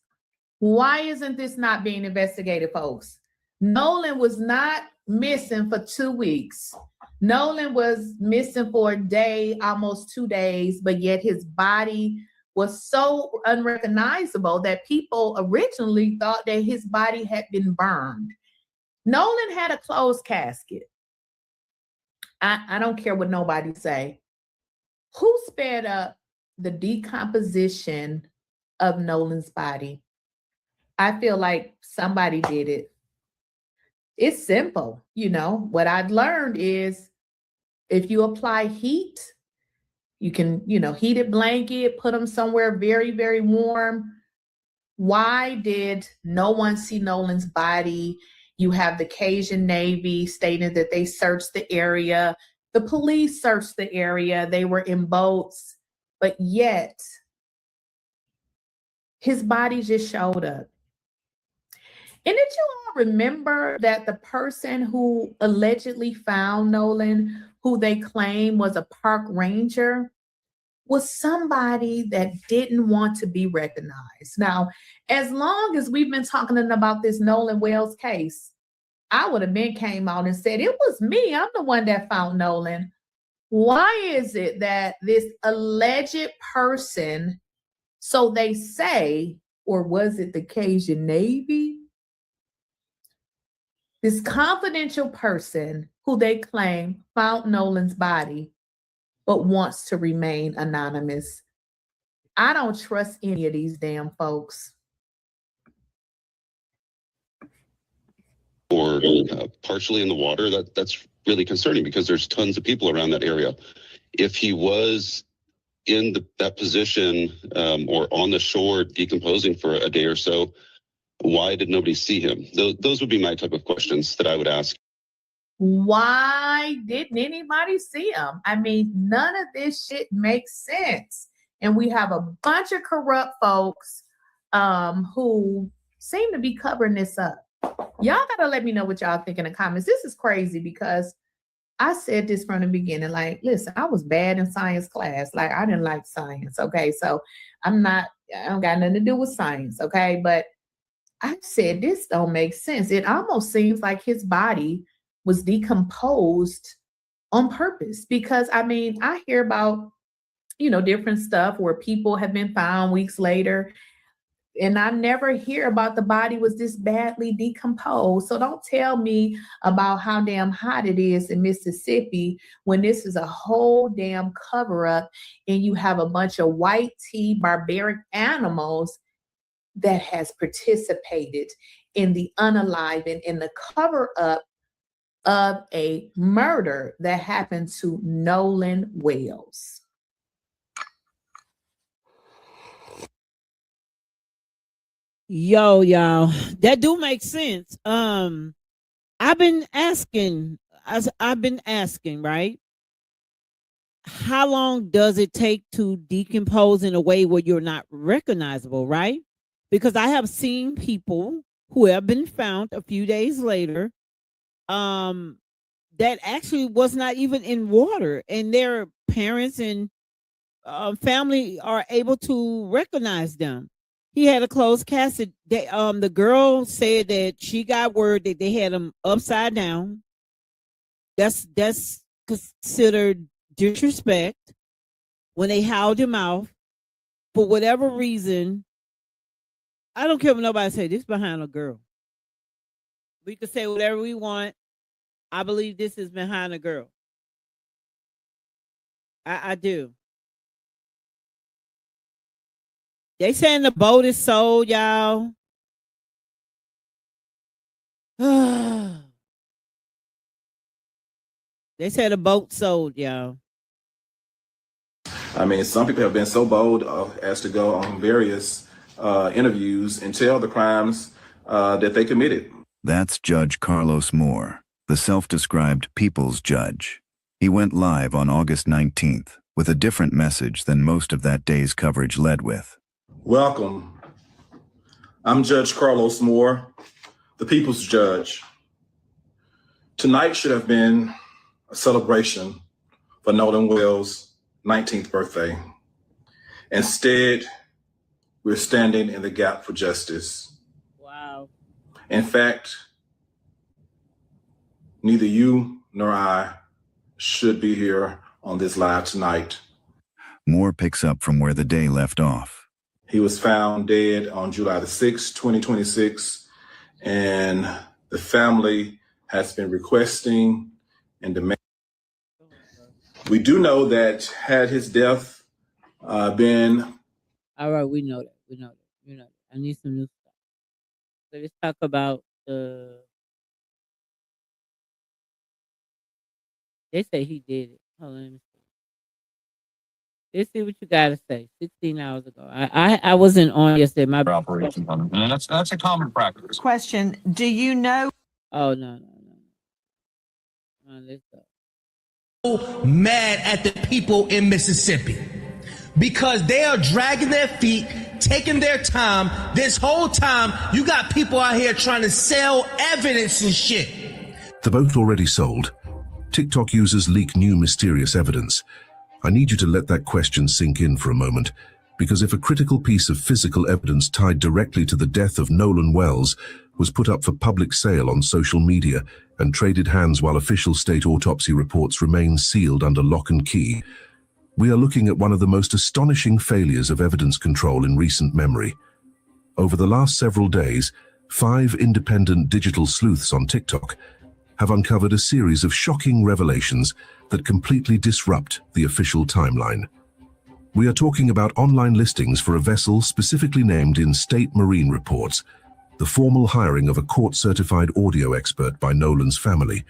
why isn't this not being investigated, folks? Nolan was not missing for 2 weeks. Nolan was missing for a day, almost 2 days, but yet his body was so unrecognizable that people originally thought that his body had been burned. Nolan had a closed casket. I don't care what nobody say. Who sped up the decomposition of Nolan's body? I feel like somebody did it. It's simple. What I've learned is if you apply heat, you can, heated blanket, put them somewhere very, very warm. Why did no one see Nolan's body? You have the Cajun Navy stating that they searched the area. The police searched the area. They were in boats, but yet his body just showed up. And did you all remember that the person who allegedly found Nolan, who they claim was a park ranger, was somebody that didn't want to be recognized? Now, as long as we've been talking about this Nolan Wells case, I would have been came out and said, it was me. I'm the one that found Nolan. Why is it that this alleged person, so they say, or was it the Cajun Navy? This confidential person who they claim found Nolan's body, but wants to remain anonymous. I don't trust any of these damn folks. Or partially in the water, that's really concerning because there's tons of people around that area. If he was in that position or on the shore decomposing for a day or so, why did nobody see him? Those would be my type of questions that I would ask. Why didn't anybody see him? I mean, none of this shit makes sense. And we have a bunch of corrupt folks who seem to be covering this up. Y'all gotta let me know what y'all think in the comments. This is crazy because I said this from the beginning. Like, listen, I was bad in science class. Like, I didn't like science. Okay, so I don't got nothing to do with science. Okay, but I said this don't make sense. It almost seems like his body was decomposed on purpose because I mean, I hear about, different stuff where people have been found weeks later, and I never hear about the body was this badly decomposed. So don't tell me about how damn hot it is in Mississippi when this is a whole damn cover up and you have a bunch of white tea barbaric animals that has participated in the unaliving, in the cover up of a murder that happened to Nolan Wells. Yo, y'all, that do make sense. I've been asking, right? How long does it take to decompose in a way where you're not recognizable, right? Because I have seen people who have been found a few days later that actually was not even in water, and their parents and family are able to recognize them. He had a closed casket. The girl said that she got word that they had him upside down. That's considered disrespect when they howled him out. for whatever reason, I don't care what nobody say, this behind a girl. We can say whatever we want. I believe this is behind a girl. I do. They saying the boat is sold, y'all. They said the boat sold, y'all. I mean, some people have been so bold as to go on various interviews and tell the crimes that they committed. That's Judge Carlos Moore, the self-described people's judge. He went live on August 19th with a different message than most of that day's coverage led with. Welcome. I'm Judge Carlos Moore, the people's judge. Tonight should have been a celebration for Nolan Wells' 19th birthday. Instead, we're standing in the gap for justice. Wow. In fact, neither you nor I should be here on this live tonight. Moore picks up from where the day left off. He was found dead on July the 6th, 2026, and the family has been requesting and demanding. We do know that had his death been... All right, we know that. We know that. You know, I need some new stuff. So let's talk about the... They say he did it. Hold on, let me see. Let's see what you got to say. 16 hours ago. I wasn't on yesterday. My operation, and that's a common practice. Question: do you know? Oh no. Let's go. Mad at the people in Mississippi because they are dragging their feet, taking their time. This whole time, you got people out here trying to sell evidence and shit. The boat already sold. TikTok users leak new mysterious evidence. I need you to let that question sink in for a moment, because if a critical piece of physical evidence tied directly to the death of Nolan Wells was put up for public sale on social media and traded hands while official state autopsy reports remain sealed under lock and key, we are looking at one of the most astonishing failures of evidence control in recent memory. Over the last several days, 5 independent digital sleuths on TikTok have uncovered a series of shocking revelations that completely disrupt the official timeline. We are talking about online listings for a vessel specifically named in state marine reports, the formal hiring of a court-certified audio expert by Nolan's family,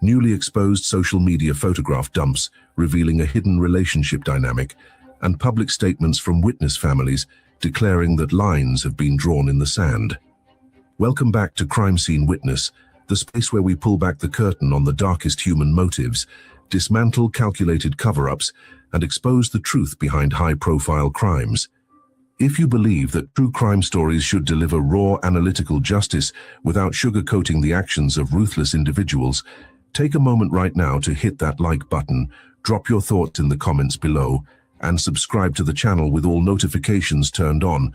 newly exposed social media photograph dumps revealing a hidden relationship dynamic, and public statements from witness families declaring that lines have been drawn in the sand. Welcome back to Crime Scene Witness, the space where we pull back the curtain on the darkest human motives, dismantle calculated cover-ups, and expose the truth behind high-profile crimes. If you believe that true crime stories should deliver raw analytical justice without sugarcoating the actions of ruthless individuals, take a moment right now to hit that like button, drop your thoughts in the comments below, and subscribe to the channel with all notifications turned on,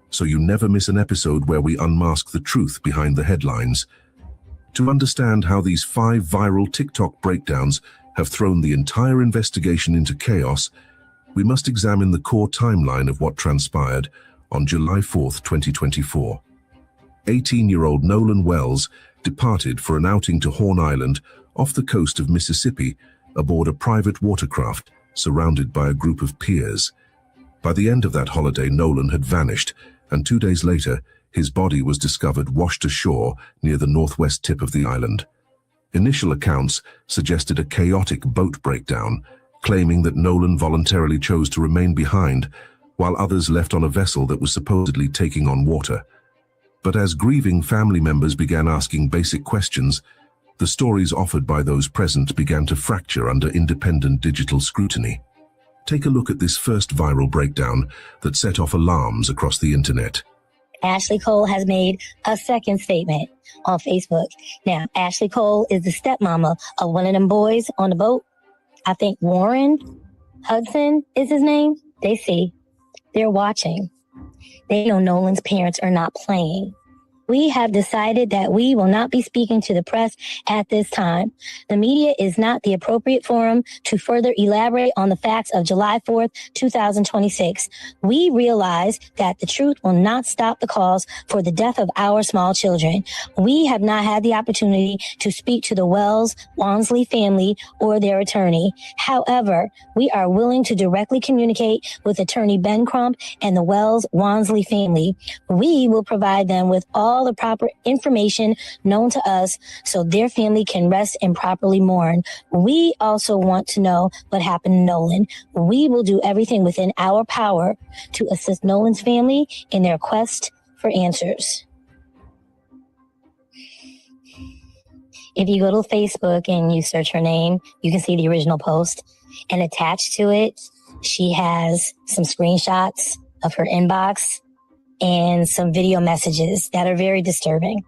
so you never miss an episode where we unmask the truth behind the headlines. To understand how these 5 viral TikTok breakdowns have thrown the entire investigation into chaos, we must examine the core timeline of what transpired on July 4th, 2024. 18-year-old Nolan Wells departed for an outing to Horn Island off the coast of Mississippi aboard a private watercraft surrounded by a group of peers. By the end of that holiday, Nolan had vanished, and 2 days later, his body was discovered washed ashore near the northwest tip of the island. Initial accounts suggested a chaotic boat breakdown, claiming that Nolan voluntarily chose to remain behind, while others left on a vessel that was supposedly taking on water. But as grieving family members began asking basic questions, the stories offered by those present began to fracture under independent digital scrutiny. Take a look at this first viral breakdown that set off alarms across the internet. Ashley Cole has made a second statement on Facebook. Now, Ashley Cole is the stepmama of one of them boys on the boat. I think Warren Hudson is his name. They see. They're watching. They know Nolan's parents are not playing. We have decided that we will not be speaking to the press at this time. The media is not the appropriate forum to further elaborate on the facts of July 4th, 2026. We realize that the truth will not stop the calls for the death of our small children. We have not had the opportunity to speak to the Wells Wansley family or their attorney. However, we are willing to directly communicate with attorney Ben Crump and the Wells Wansley family. We will provide them with all the proper information known to us so their family can rest and properly mourn. We also want to know what happened to Nolan. We will do everything within our power to assist Nolan's family in their quest for answers. If you go to Facebook and you search her name, you can see the original post. And attached to it, she has some screenshots of her inbox and some video messages that are very disturbing.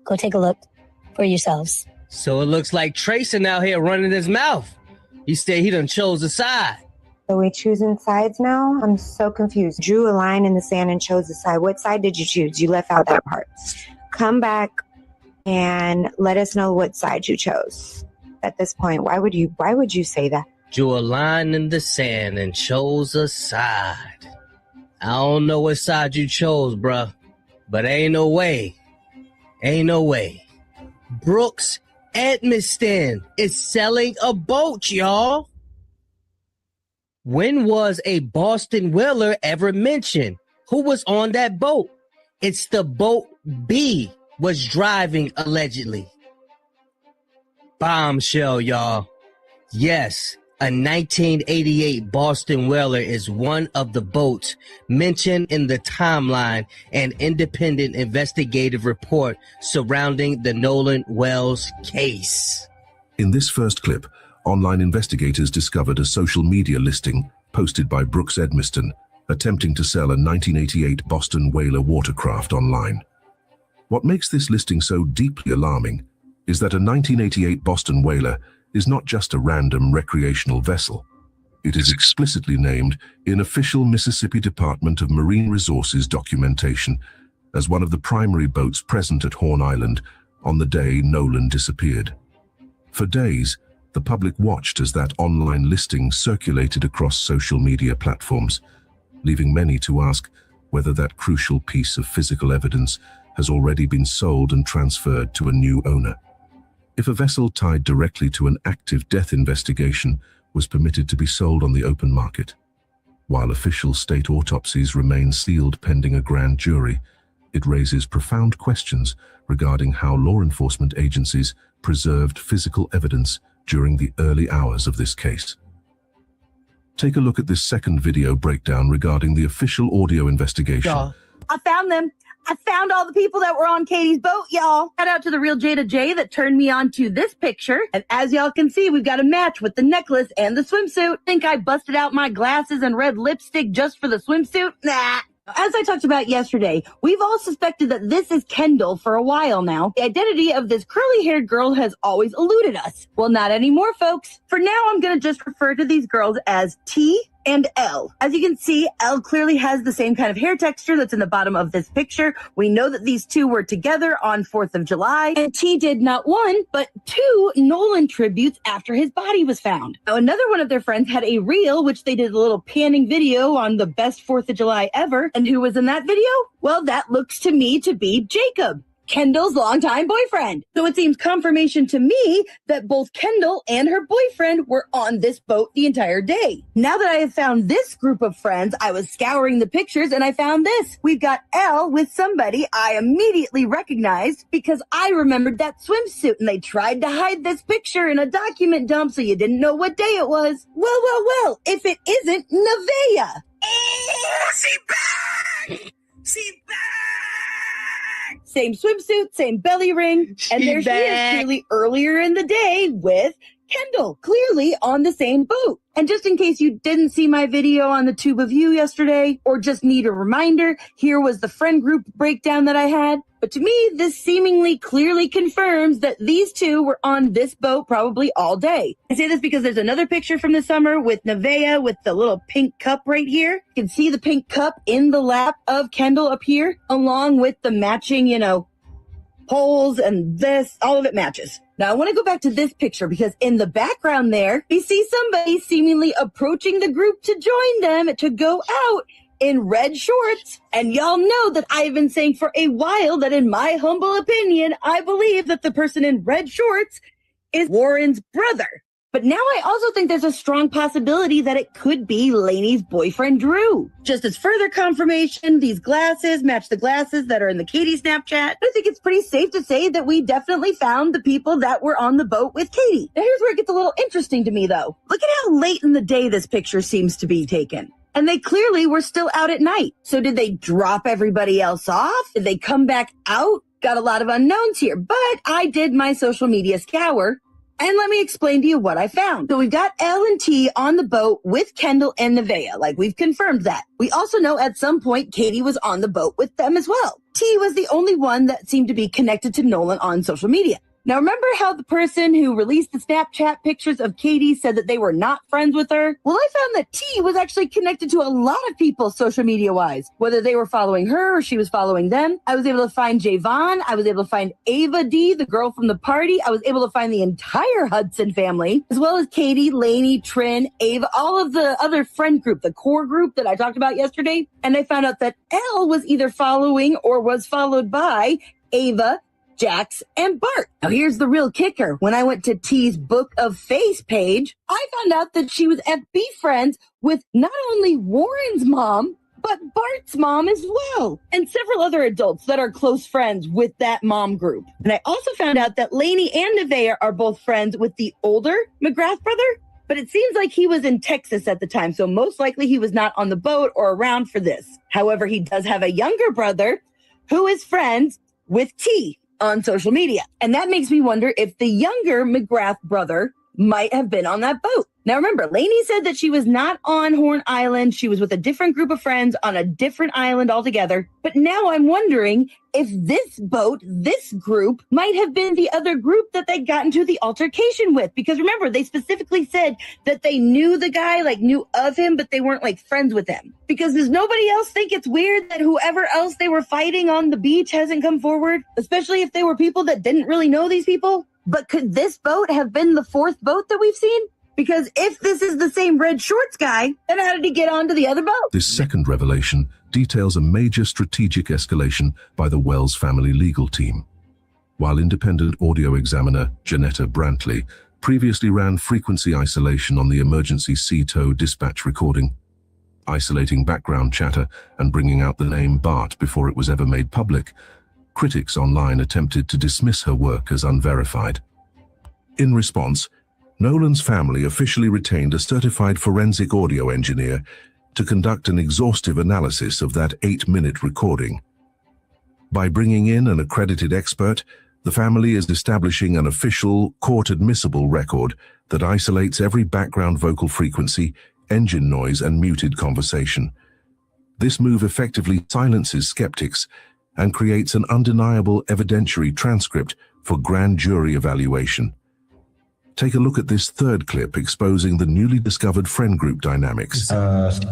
Go take a look for yourselves. So it looks like Trayson out here running his mouth. He said he done chose a side. So we're choosing sides now? I'm so confused. Drew a line in the sand and chose a side. What side did you choose? You left out that part. Come back and let us know what side you chose. At this point, why would you say that? Drew a line in the sand and chose a side. I don't know what side you chose, bruh, but ain't no way. Ain't no way. Brooks Edmiston is selling a boat, y'all. When was a Boston Whaler ever mentioned? Who was on that boat? It's the boat B was driving, allegedly. Bombshell, y'all. Yes, a 1988 Boston Whaler is one of the boats mentioned in the timeline and independent investigative report surrounding the Nolan Wells case. In this first clip, online investigators discovered a social media listing posted by Brooks Edmiston attempting to sell a 1988 Boston Whaler watercraft online. What makes this listing so deeply alarming is that a 1988 Boston Whaler is not just a random recreational vessel. It is explicitly named in official Mississippi Department of Marine Resources documentation as one of the primary boats present at Horn Island on the day Nolan disappeared. For days, the public watched as that online listing circulated across social media platforms, leaving many to ask whether that crucial piece of physical evidence has already been sold and transferred to a new owner. If a vessel tied directly to an active death investigation was permitted to be sold on the open market, while official state autopsies remain sealed pending a grand jury, it raises profound questions regarding how law enforcement agencies preserved physical evidence during the early hours of this case. Take a look at this second video breakdown regarding the official audio investigation. I found them. I found all the people that were on Katie's boat, y'all. Shout out to the real Jada J that turned me on to this picture. And as y'all can see, we've got a match with the necklace and the swimsuit. Think I busted out my glasses and red lipstick just for the swimsuit? Nah. As I talked about yesterday, we've all suspected that this is Kendall for a while now. The identity of this curly-haired girl has always eluded us. Well, not anymore, folks. For now, I'm going to just refer to these girls as T and L. As you can see, L clearly has the same kind of hair texture that's in the bottom of this picture. We know that these two were together on 4th of July, and T did not one, but 2 Nolan tributes after his body was found. Now, another one of their friends had a reel, which they did a little panning video on the best 4th of July ever. And who was in that video? Well, that looks to me to be Jacob, Kendall's longtime boyfriend. So it seems confirmation to me that both Kendall and her boyfriend were on this boat the entire day. Now that I have found this group of friends, I was scouring the pictures and I found this. We've got Elle with somebody I immediately recognized because I remembered that swimsuit, and they tried to hide this picture in a document dump so you didn't know what day it was. Well, if it isn't Nevaeh. Oh, she back! She back! Same swimsuit, same belly ring, and there she is clearly earlier in the day with Kendall, clearly on the same boat. And just in case you didn't see my video on the Tube of You yesterday, or just need a reminder, here was the friend group breakdown that I had. But to me, this seemingly clearly confirms that these two were on this boat probably all day. I say this because there's another picture from the summer with Nevaeh with the little pink cup right here. You can see the pink cup in the lap of Kendall up here, along with the matching, poles and this, all of it matches. Now I want to go back to this picture because in the background there, we see somebody seemingly approaching the group to join them to go out in red shorts. And y'all know that I've been saying for a while that in my humble opinion, I believe that the person in red shorts is Warren's brother. But now I also think there's a strong possibility that it could be Lainey's boyfriend, Drew. Just as further confirmation, these glasses match the glasses that are in the Katie Snapchat. I think it's pretty safe to say that we definitely found the people that were on the boat with Katie. Now here's where it gets a little interesting to me though. Look at how late in the day this picture seems to be taken. And they clearly were still out at night. So did they drop everybody else off? Did they come back out? Got a lot of unknowns here, but I did my social media scour. And let me explain to you what I found. So we've got Elle and T on the boat with Kendall and Nevaeh. Like we've confirmed that. We also know at some point Katie was on the boat with them as well. T was the only one that seemed to be connected to Nolan on social media. Now, remember how the person who released the Snapchat pictures of Katie said that they were not friends with her? Well, I found that T was actually connected to a lot of people social media-wise, whether they were following her or she was following them. I was able to find Javon. I was able to find Ava D, the girl from the party. I was able to find the entire Hudson family, as well as Katie, Lainey, Trin, Ava, all of the other friend group, the core group that I talked about yesterday. And I found out that Elle was either following or was followed by Ava, Jax, and Bart. Now here's the real kicker. When I went to T's Book of Face page, I found out that she was FB friends with not only Warren's mom, but Bart's mom as well, and several other adults that are close friends with that mom group. And I also found out that Lainey and Nevaeh are both friends with the older McGrath brother, but it seems like he was in Texas at the time, so most likely he was not on the boat or around for this. However, he does have a younger brother who is friends with T on social media. And that makes me wonder if the younger McGrath brother might have been on that boat. Now remember, Lainey said that she was not on Horn Island. She was with a different group of friends on a different island altogether. But now I'm wondering if this boat, this group, might have been the other group that they got into the altercation with. Because remember, they specifically said that they knew the guy, like knew of him, but they weren't like friends with him. Because does nobody else think it's weird that whoever else they were fighting on the beach hasn't come forward? Especially if they were people that didn't really know these people? But could this boat have been the fourth boat that we've seen? Because if this is the same red shorts guy, then how did he get onto the other boat? This second revelation details a major strategic escalation by the Wells family legal team. While independent audio examiner Janetta Brantley previously ran frequency isolation on the emergency sea tow dispatch recording, isolating background chatter and bringing out the name Bart before it was ever made public, critics online attempted to dismiss her work as unverified. In response, Nolan's family officially retained a certified forensic audio engineer to conduct an exhaustive analysis of that 8-minute recording. By bringing in an accredited expert, the family is establishing an official, court-admissible record that isolates every background vocal frequency, engine noise, and muted conversation. This move effectively silences skeptics and creates an undeniable evidentiary transcript for grand jury evaluation. Take a look at this third clip exposing the newly discovered friend group dynamics.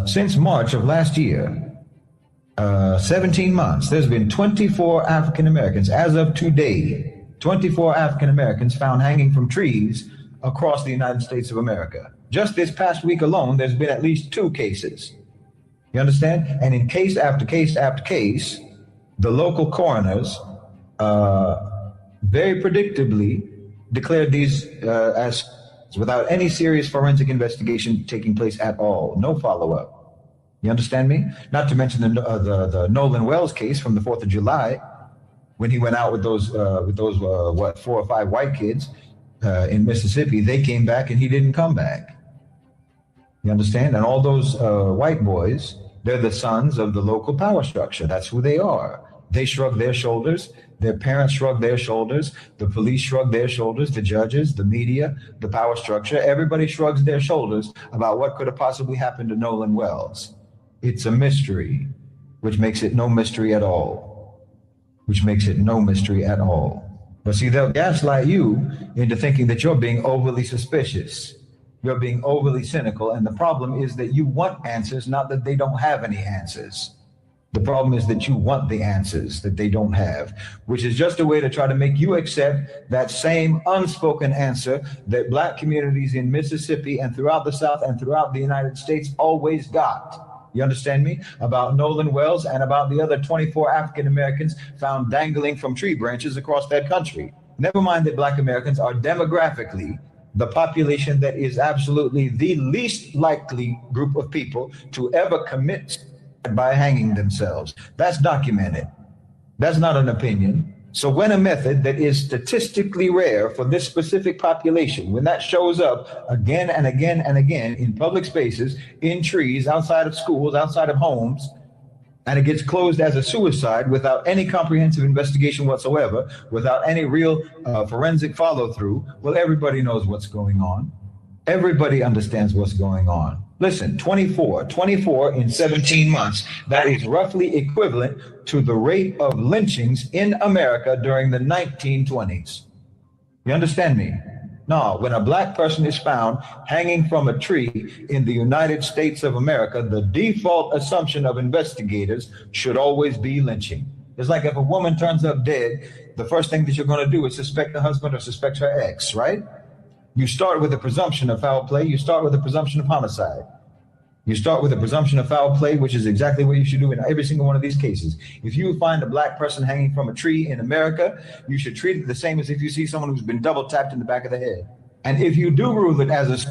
Since March of last year, 17 months, there's been 24 African Americans, as of today, 24 African Americans found hanging from trees across the United States of America. Just this past week alone, there's been at least 2 cases. You understand? And in case after case after case, the local coroners very predictably declared these as without any serious forensic investigation taking place at all. No follow-up. You understand me? Not to mention the Nolan Wells case from the 4th of July, when he went out with those 4 or 5 white kids in Mississippi. They came back and he didn't come back. You understand? And all those white boys, they're the sons of the local power structure. That's who they are. They shrug their shoulders. Their parents shrug their shoulders. The police shrug their shoulders. The judges, the media, the power structure, everybody shrugs their shoulders about what could have possibly happened to Nolan Wells. It's a mystery, which makes it no mystery at all. Which makes it no mystery at all. But see, they'll gaslight you into thinking that you're being overly suspicious. You're being overly cynical. And the problem is that you want answers, not that they don't have any answers. The problem is that you want the answers that they don't have, which is just a way to try to make you accept that same unspoken answer that Black communities in Mississippi and throughout the South and throughout the United States always got. You understand me? About Nolan Wells and about the other 24 African Americans found dangling from tree branches across that country. Never mind that Black Americans are demographically the population that is absolutely the least likely group of people to ever commit by hanging themselves. That's documented. That's not an opinion. So when a method that is statistically rare for this specific population, when that shows up again and again and again in public spaces, in trees, outside of schools, outside of homes, and it gets closed as a suicide without any comprehensive investigation whatsoever, without any real forensic follow-through, well, everybody knows what's going on. Everybody understands what's going on. Listen, 24 in 17 months, that is roughly equivalent to the rate of lynchings in America during the 1920s. You understand me? No, when a Black person is found hanging from a tree in the United States of America, the default assumption of investigators should always be lynching. It's like if a woman turns up dead, the first thing that you're going to do is suspect the husband or suspect her ex, right? You start with a presumption of foul play. You start with a presumption of homicide. You start with a presumption of foul play, which is exactly what you should do in every single one of these cases. If you find a Black person hanging from a tree in America, you should treat it the same as if you see someone who's been double tapped in the back of the head. And if you do rule it as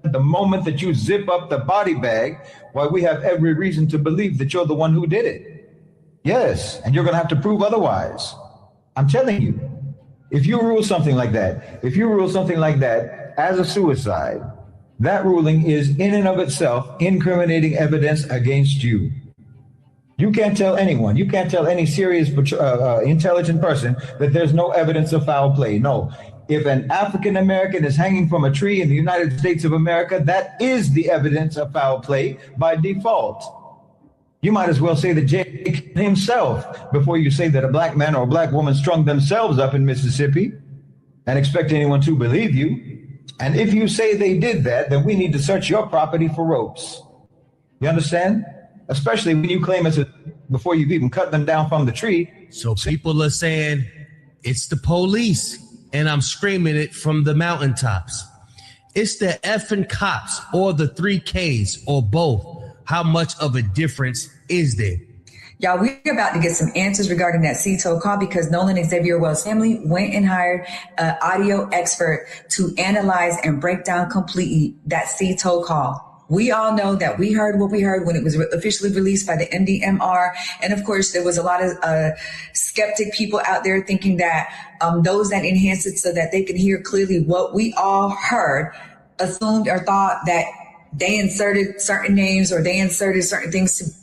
the moment that you zip up the body bag, why, we have every reason to believe that you're the one who did it. Yes, and you're going to have to prove otherwise. I'm telling you. If you rule something like that as a suicide, that ruling is in and of itself incriminating evidence against you. You can't tell anyone, you can't tell any serious, intelligent person that there's no evidence of foul play. No, if an African American is hanging from a tree in the United States of America, that is the evidence of foul play by default. You might as well say that Jake himself before you say that a Black man or a Black woman strung themselves up in Mississippi and expect anyone to believe you. And if you say they did that, then we need to search your property for ropes. You understand? Especially when you claim before you've even cut them down from the tree. So people are saying it's the police, and I'm screaming it from the mountaintops. It's the effing cops or the 3Ks or both. How much of a difference is there? Y'all, we're about to get some answers regarding that CTO call because Nolan Xavier Wells' family went and hired an audio expert to analyze and break down completely that CTO call. We all know that we heard what we heard when it was officially released by the NDMR. And of course, there was a lot of skeptic people out there thinking that those that enhanced it so that they could hear clearly what we all heard assumed or thought that they inserted certain names or they inserted certain things,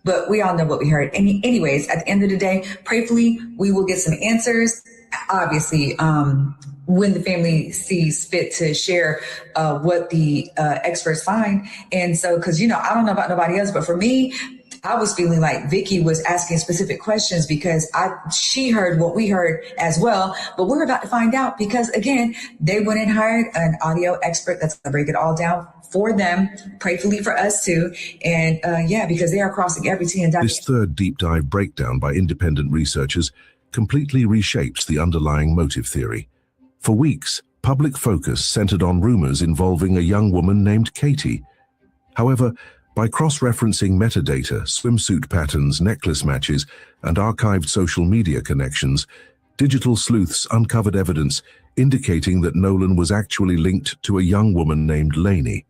but we all know what we heard. Anyways, at the end of the day, prayerfully, we will get some answers. Obviously, when the family sees fit to share what the experts find. And so, because, I don't know about nobody else, but for me, I was feeling like Vicky was asking specific questions because she heard what we heard as well. But we're about to find out because, again, they went and hired an audio expert that's going to break it all down for them, prayerfully for us too. And because they are crossing every T and dot. This third deep dive breakdown by independent researchers completely reshapes the underlying motive theory. For weeks, public focus centered on rumors involving a young woman named Katie. However, by cross-referencing metadata, swimsuit patterns, necklace matches, and archived social media connections, digital sleuths uncovered evidence indicating that Nolan was actually linked to a young woman named Lainey.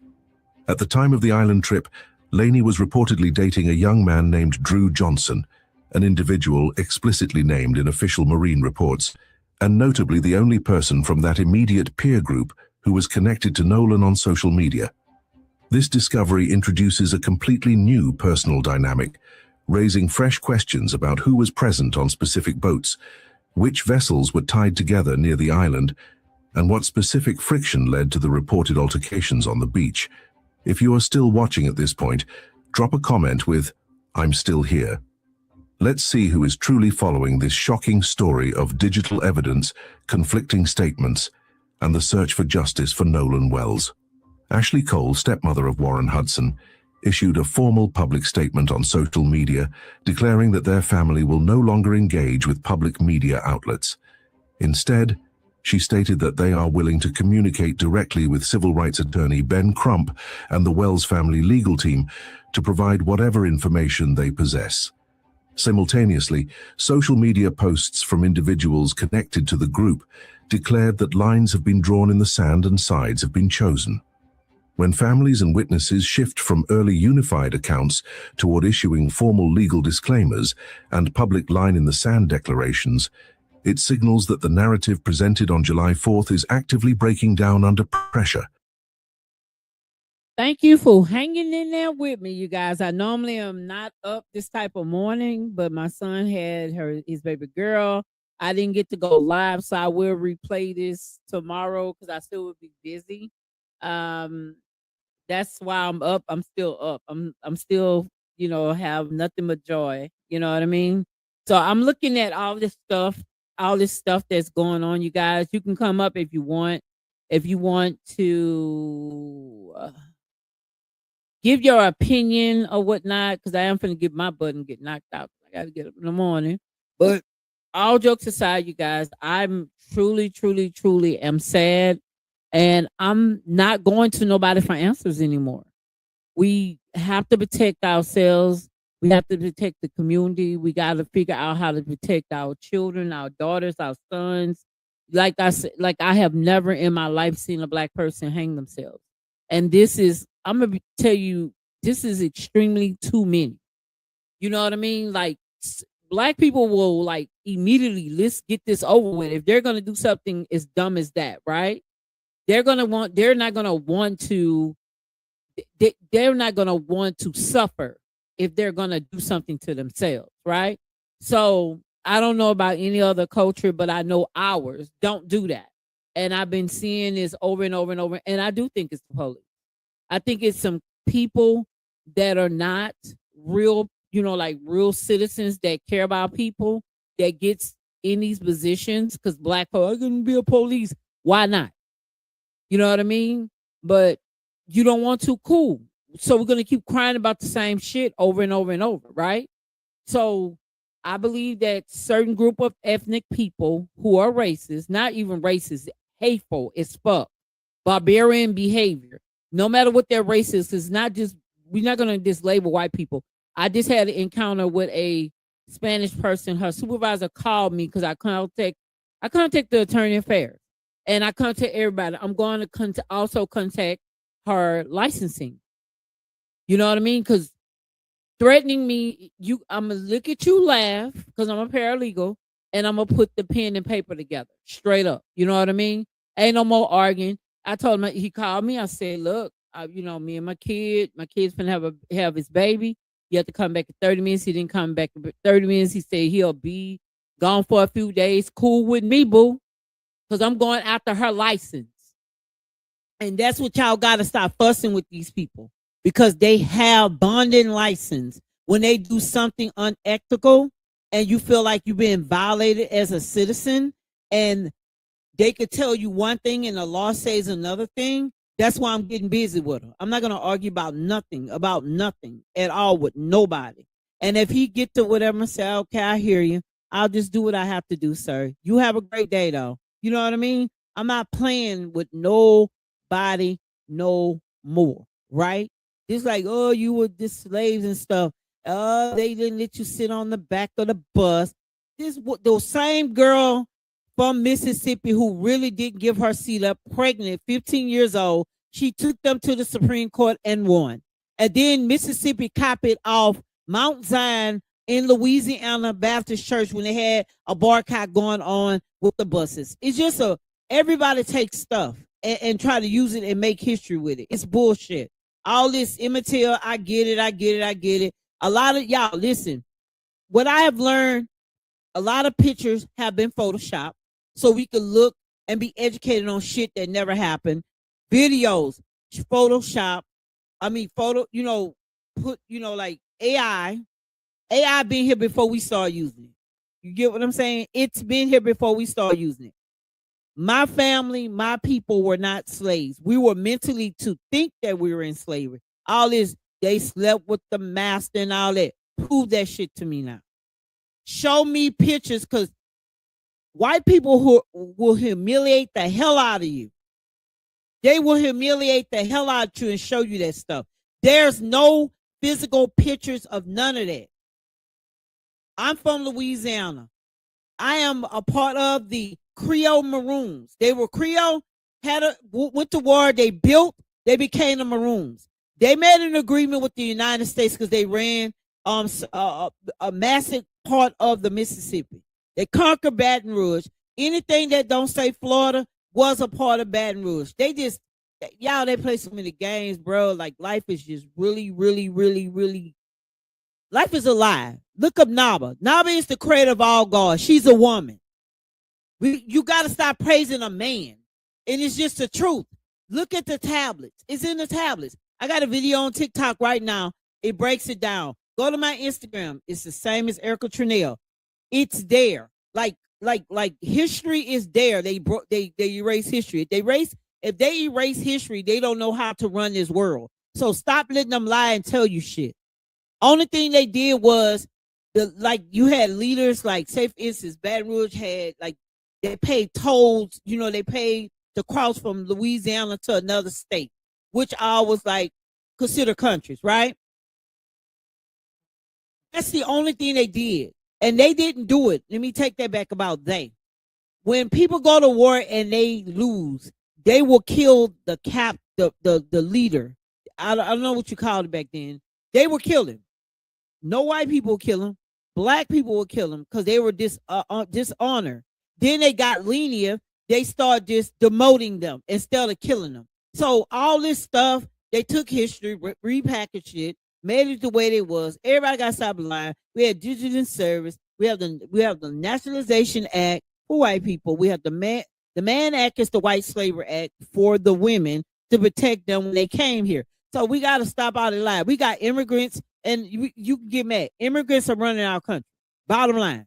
At the time of the island trip, Lainey was reportedly dating a young man named Drew Johnson, an individual explicitly named in official Marine reports, and notably the only person from that immediate peer group who was connected to Nolan on social media. This discovery introduces a completely new personal dynamic, raising fresh questions about who was present on specific boats, which vessels were tied together near the island, and what specific friction led to the reported altercations on the beach. If you are still watching at this point, drop a comment with, "I'm still here." Let's see who is truly following this shocking story of digital evidence, conflicting statements, and the search for justice for Nolan Wells. Ashley Cole, stepmother of Warren Hudson, issued a formal public statement on social media declaring that their family will no longer engage with public media outlets. Instead, she stated that they are willing to communicate directly with civil rights attorney Ben Crump and the Wells family legal team to provide whatever information they possess. Simultaneously, social media posts from individuals connected to the group declared that lines have been drawn in the sand and sides have been chosen. When families and witnesses shift from early unified accounts toward issuing formal legal disclaimers and public line-in-the-sand declarations, it signals that the narrative presented on July 4th is actively breaking down under pressure. Thank you for hanging in there with me, you guys. I normally am not up this type of morning, but my son had his baby girl. I didn't get to go live, so I will replay this tomorrow because I still would be busy. That's why I'm up. I'm still up. I'm still, have nothing but joy. You know what I mean? So I'm looking at all this stuff that's going on, you guys. You can come up if you want. If you want to give your opinion or whatnot, because I am finna get my butt and get knocked out. I gotta get up in the morning. But all jokes aside, you guys, I'm truly, truly, truly am sad. And I'm not going to nobody for answers anymore. We have to protect ourselves. We have to protect the community. We got to figure out how to protect our children, our daughters, our sons. Like I said, I have never in my life seen a Black person hang themselves. And I'm going to tell you, this is extremely too many. You know what I mean? Like, Black people will immediately, let's get this over with. If they're going to do something as dumb as that, right? They're not gonna want to suffer if they're gonna do something to themselves, right? So I don't know about any other culture, but I know ours don't do that. And I've been seeing this over and over and over. And I do think it's the police. I think it's some people that are not real, real citizens that care about people that gets in these positions because Black people are gonna be a police. Why not? You know what I mean? But you don't want to, cool. So we're going to keep crying about the same shit over and over and over, right? So I believe that certain group of ethnic people who are racist, not even racist, hateful as fuck, barbarian behavior, no matter what their race is not just, we're not going to just label white people. I just had an encounter with a Spanish person. Her supervisor called me because I contact the attorney affairs. And I contact everybody. I'm going to also contact her licensing. You know what I mean? Because threatening me, I'm going to look at you laugh because I'm a paralegal and I'm going to put the pen and paper together straight up. You know what I mean? Ain't no more arguing. I told him, he called me. I said, look, me and my kid's finna have his baby. You have to come back in 30 minutes. He didn't come back in 30 minutes. He said he'll be gone for a few days. Cool with me, boo. Because I'm going after her license. And that's what y'all got to stop fussing with these people. Because they have bonding license. When they do something unethical and you feel like you're being violated as a citizen and they could tell you one thing and the law says another thing, that's why I'm getting busy with her. I'm not going to argue about nothing at all with nobody. And if he get to whatever and say, okay, I hear you, I'll just do what I have to do, sir. You have a great day, though. You know what I mean? I'm not playing with nobody no more, right? Just like, oh, you were just slaves and stuff. They didn't let you sit on the back of the bus. The same girl from Mississippi who really didn't give her seat up, pregnant, 15 years old, she took them to the Supreme Court and won. And then Mississippi copied off Mount Zion in Louisiana Baptist Church when they had a boycott going on with the buses. It's just everybody takes stuff and try to use it and make history with it. It's bullshit. All this immaterial, I get it. A lot of y'all, listen, what I have learned, a lot of pictures have been photoshopped so we could look and be educated on shit that never happened. Videos, Photoshop, put, like AI been here before we start using it. You get what I'm saying? It's been here before we start using it. My family, my people were not slaves. We were mentally to think that we were in slavery. All this, they slept with the master and all that. Prove that shit to me now. Show me pictures, because white people who will humiliate the hell out of you. They will humiliate the hell out of you and show you that stuff. There's no physical pictures of none of that. I'm from Louisiana. I am a part of the Creole Maroons. They were Creole, went to war, they built, they became the Maroons. They made an agreement with the United States because they ran a massive part of the Mississippi. They conquered Baton Rouge. Anything that don't say Florida was a part of Baton Rouge. They play so many games, bro. Like, life is just really, really, really, really, life is alive. Look up Naba. Naba is the creator of all gods. She's a woman. You got to stop praising a man. And it's just the truth. Look at the tablets. It's in the tablets. I got a video on TikTok right now. It breaks it down. Go to my Instagram. It's the same as Erica Trinell. It's there. Like history is there. They erase history. If they erase history, they don't know how to run this world. So stop letting them lie and tell you shit. Only thing they did was you had leaders, like, say for instance, Baton Rouge had, like, they paid tolls, they paid to cross from Louisiana to another state, which all was like considered countries, right? That's the only thing they did. And they didn't do it. Let me take that back about they. When people go to war and they lose, they will kill the leader. I don't know what you called it back then. They will kill him. No white people will kill him. Black people will kill him because they were dishonored. Then they got lenient. They started just demoting them instead of killing them. So all this stuff, they took history, repackaged it, made it the way it was. Everybody got to stop lying. We had digital in service. We have the Nationalization Act for white people. We have the Mann Act is the White Slavery Act for the women to protect them when they came here. So we got to stop all the lie. We got immigrants, and you can get mad. Immigrants are running our country. Bottom line.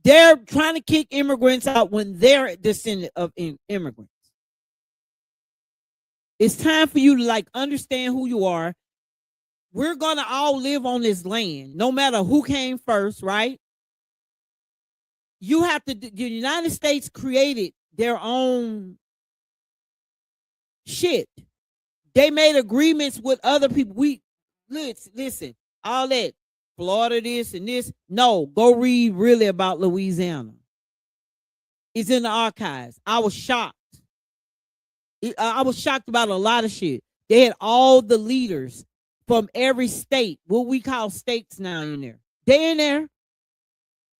They're trying to kick immigrants out when they're a descendant of immigrants. It's time for you to understand who you are. We're going to all live on this land, no matter who came first, right? The United States created their own shit. They made agreements with other people. Listen, all that Florida this and this. No, go read really about Louisiana. It's in the archives. I was shocked. I was shocked about a lot of shit. They had all the leaders from every state, what we call states now, in there. They in there.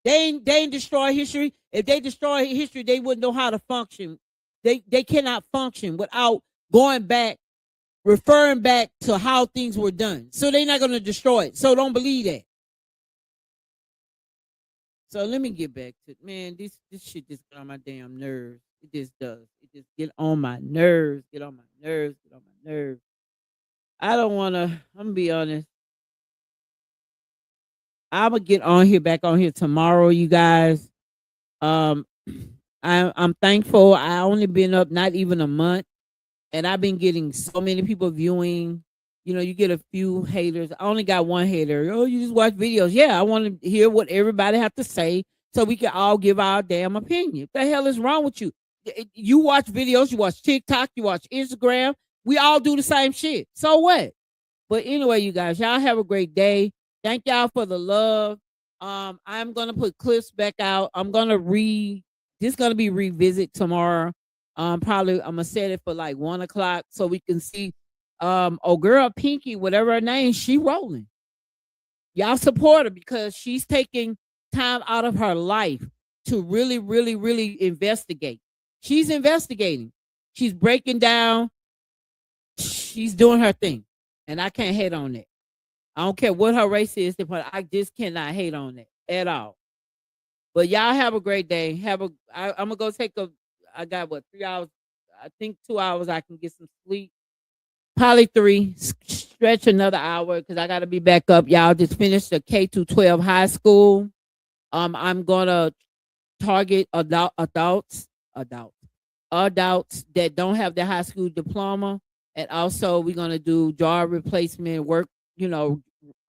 They ain't destroy history. If they destroy history, they wouldn't know how to function. They cannot function without going back, referring back to how things were done. So they're not going to destroy it. So don't believe that. So let me get back to, man, this shit just get on my damn nerves. It just does. It just get on my nerves, get on my nerves, get on my nerves. I don't want to, I'm going to be honest. I'm going to get back on here tomorrow, you guys. I'm thankful. I only been up not even a month, and I've been getting so many people viewing. You get a few haters. I only got one hater. Oh, you just watch videos. Yeah, I want to hear what everybody have to say so we can all give our damn opinion. What the hell is wrong with you? You watch videos, you watch TikTok, you watch Instagram. We all do the same shit. So what? But anyway, you guys, y'all have a great day. Thank y'all for the love. I'm going to put clips back out. I'm going to this going to be revisit tomorrow. Probably I'm going to set it for 1 o'clock so we can see girl Pinky, whatever her name, she rolling. Y'all support her because she's taking time out of her life to really, really, really investigate. She's investigating. She's breaking down. She's doing her thing. And I can't hate on that. I don't care what her race is, but I just cannot hate on it at all. But y'all have a great day. I'm gonna go I got what, 3 hours? I think 2 hours I can get some sleep. Probably 3. Stretch another hour because I gotta be back up. Y'all just finished the K to 12 high school. I'm gonna target adults that don't have their high school diploma, and also we're gonna do job replacement work.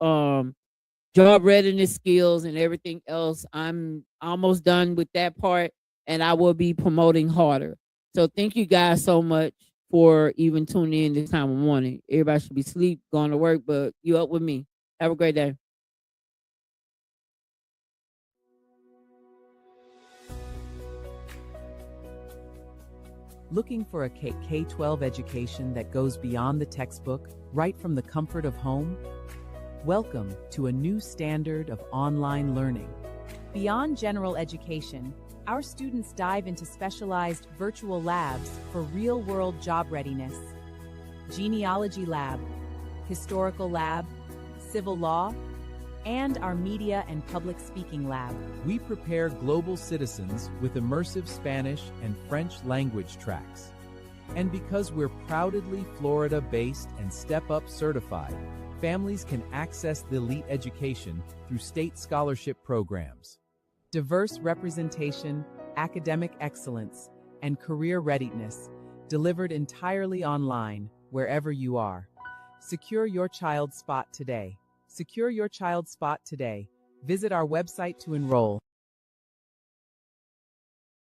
Job readiness skills and everything else. I'm almost done with that part, and I will be promoting harder. So thank you guys so much for even tuning in this time of morning. Everybody should be asleep, going to work, but you up with me. Have a great day. Looking for a K-12 education that goes beyond the textbook, right from the comfort of home? Welcome to a new standard of online learning. Beyond general education, our students dive into specialized virtual labs for real-world job readiness. Genealogy lab, historical lab, civil law, and our media and public speaking lab. We prepare global citizens with immersive Spanish and French language tracks. And because we're proudly Florida-based and Step Up certified, families can access the elite education through state scholarship programs. Diverse representation, academic excellence, and career readiness, delivered entirely online, wherever you are. Secure your child's spot today. Secure your child's spot today. Visit our website to enroll.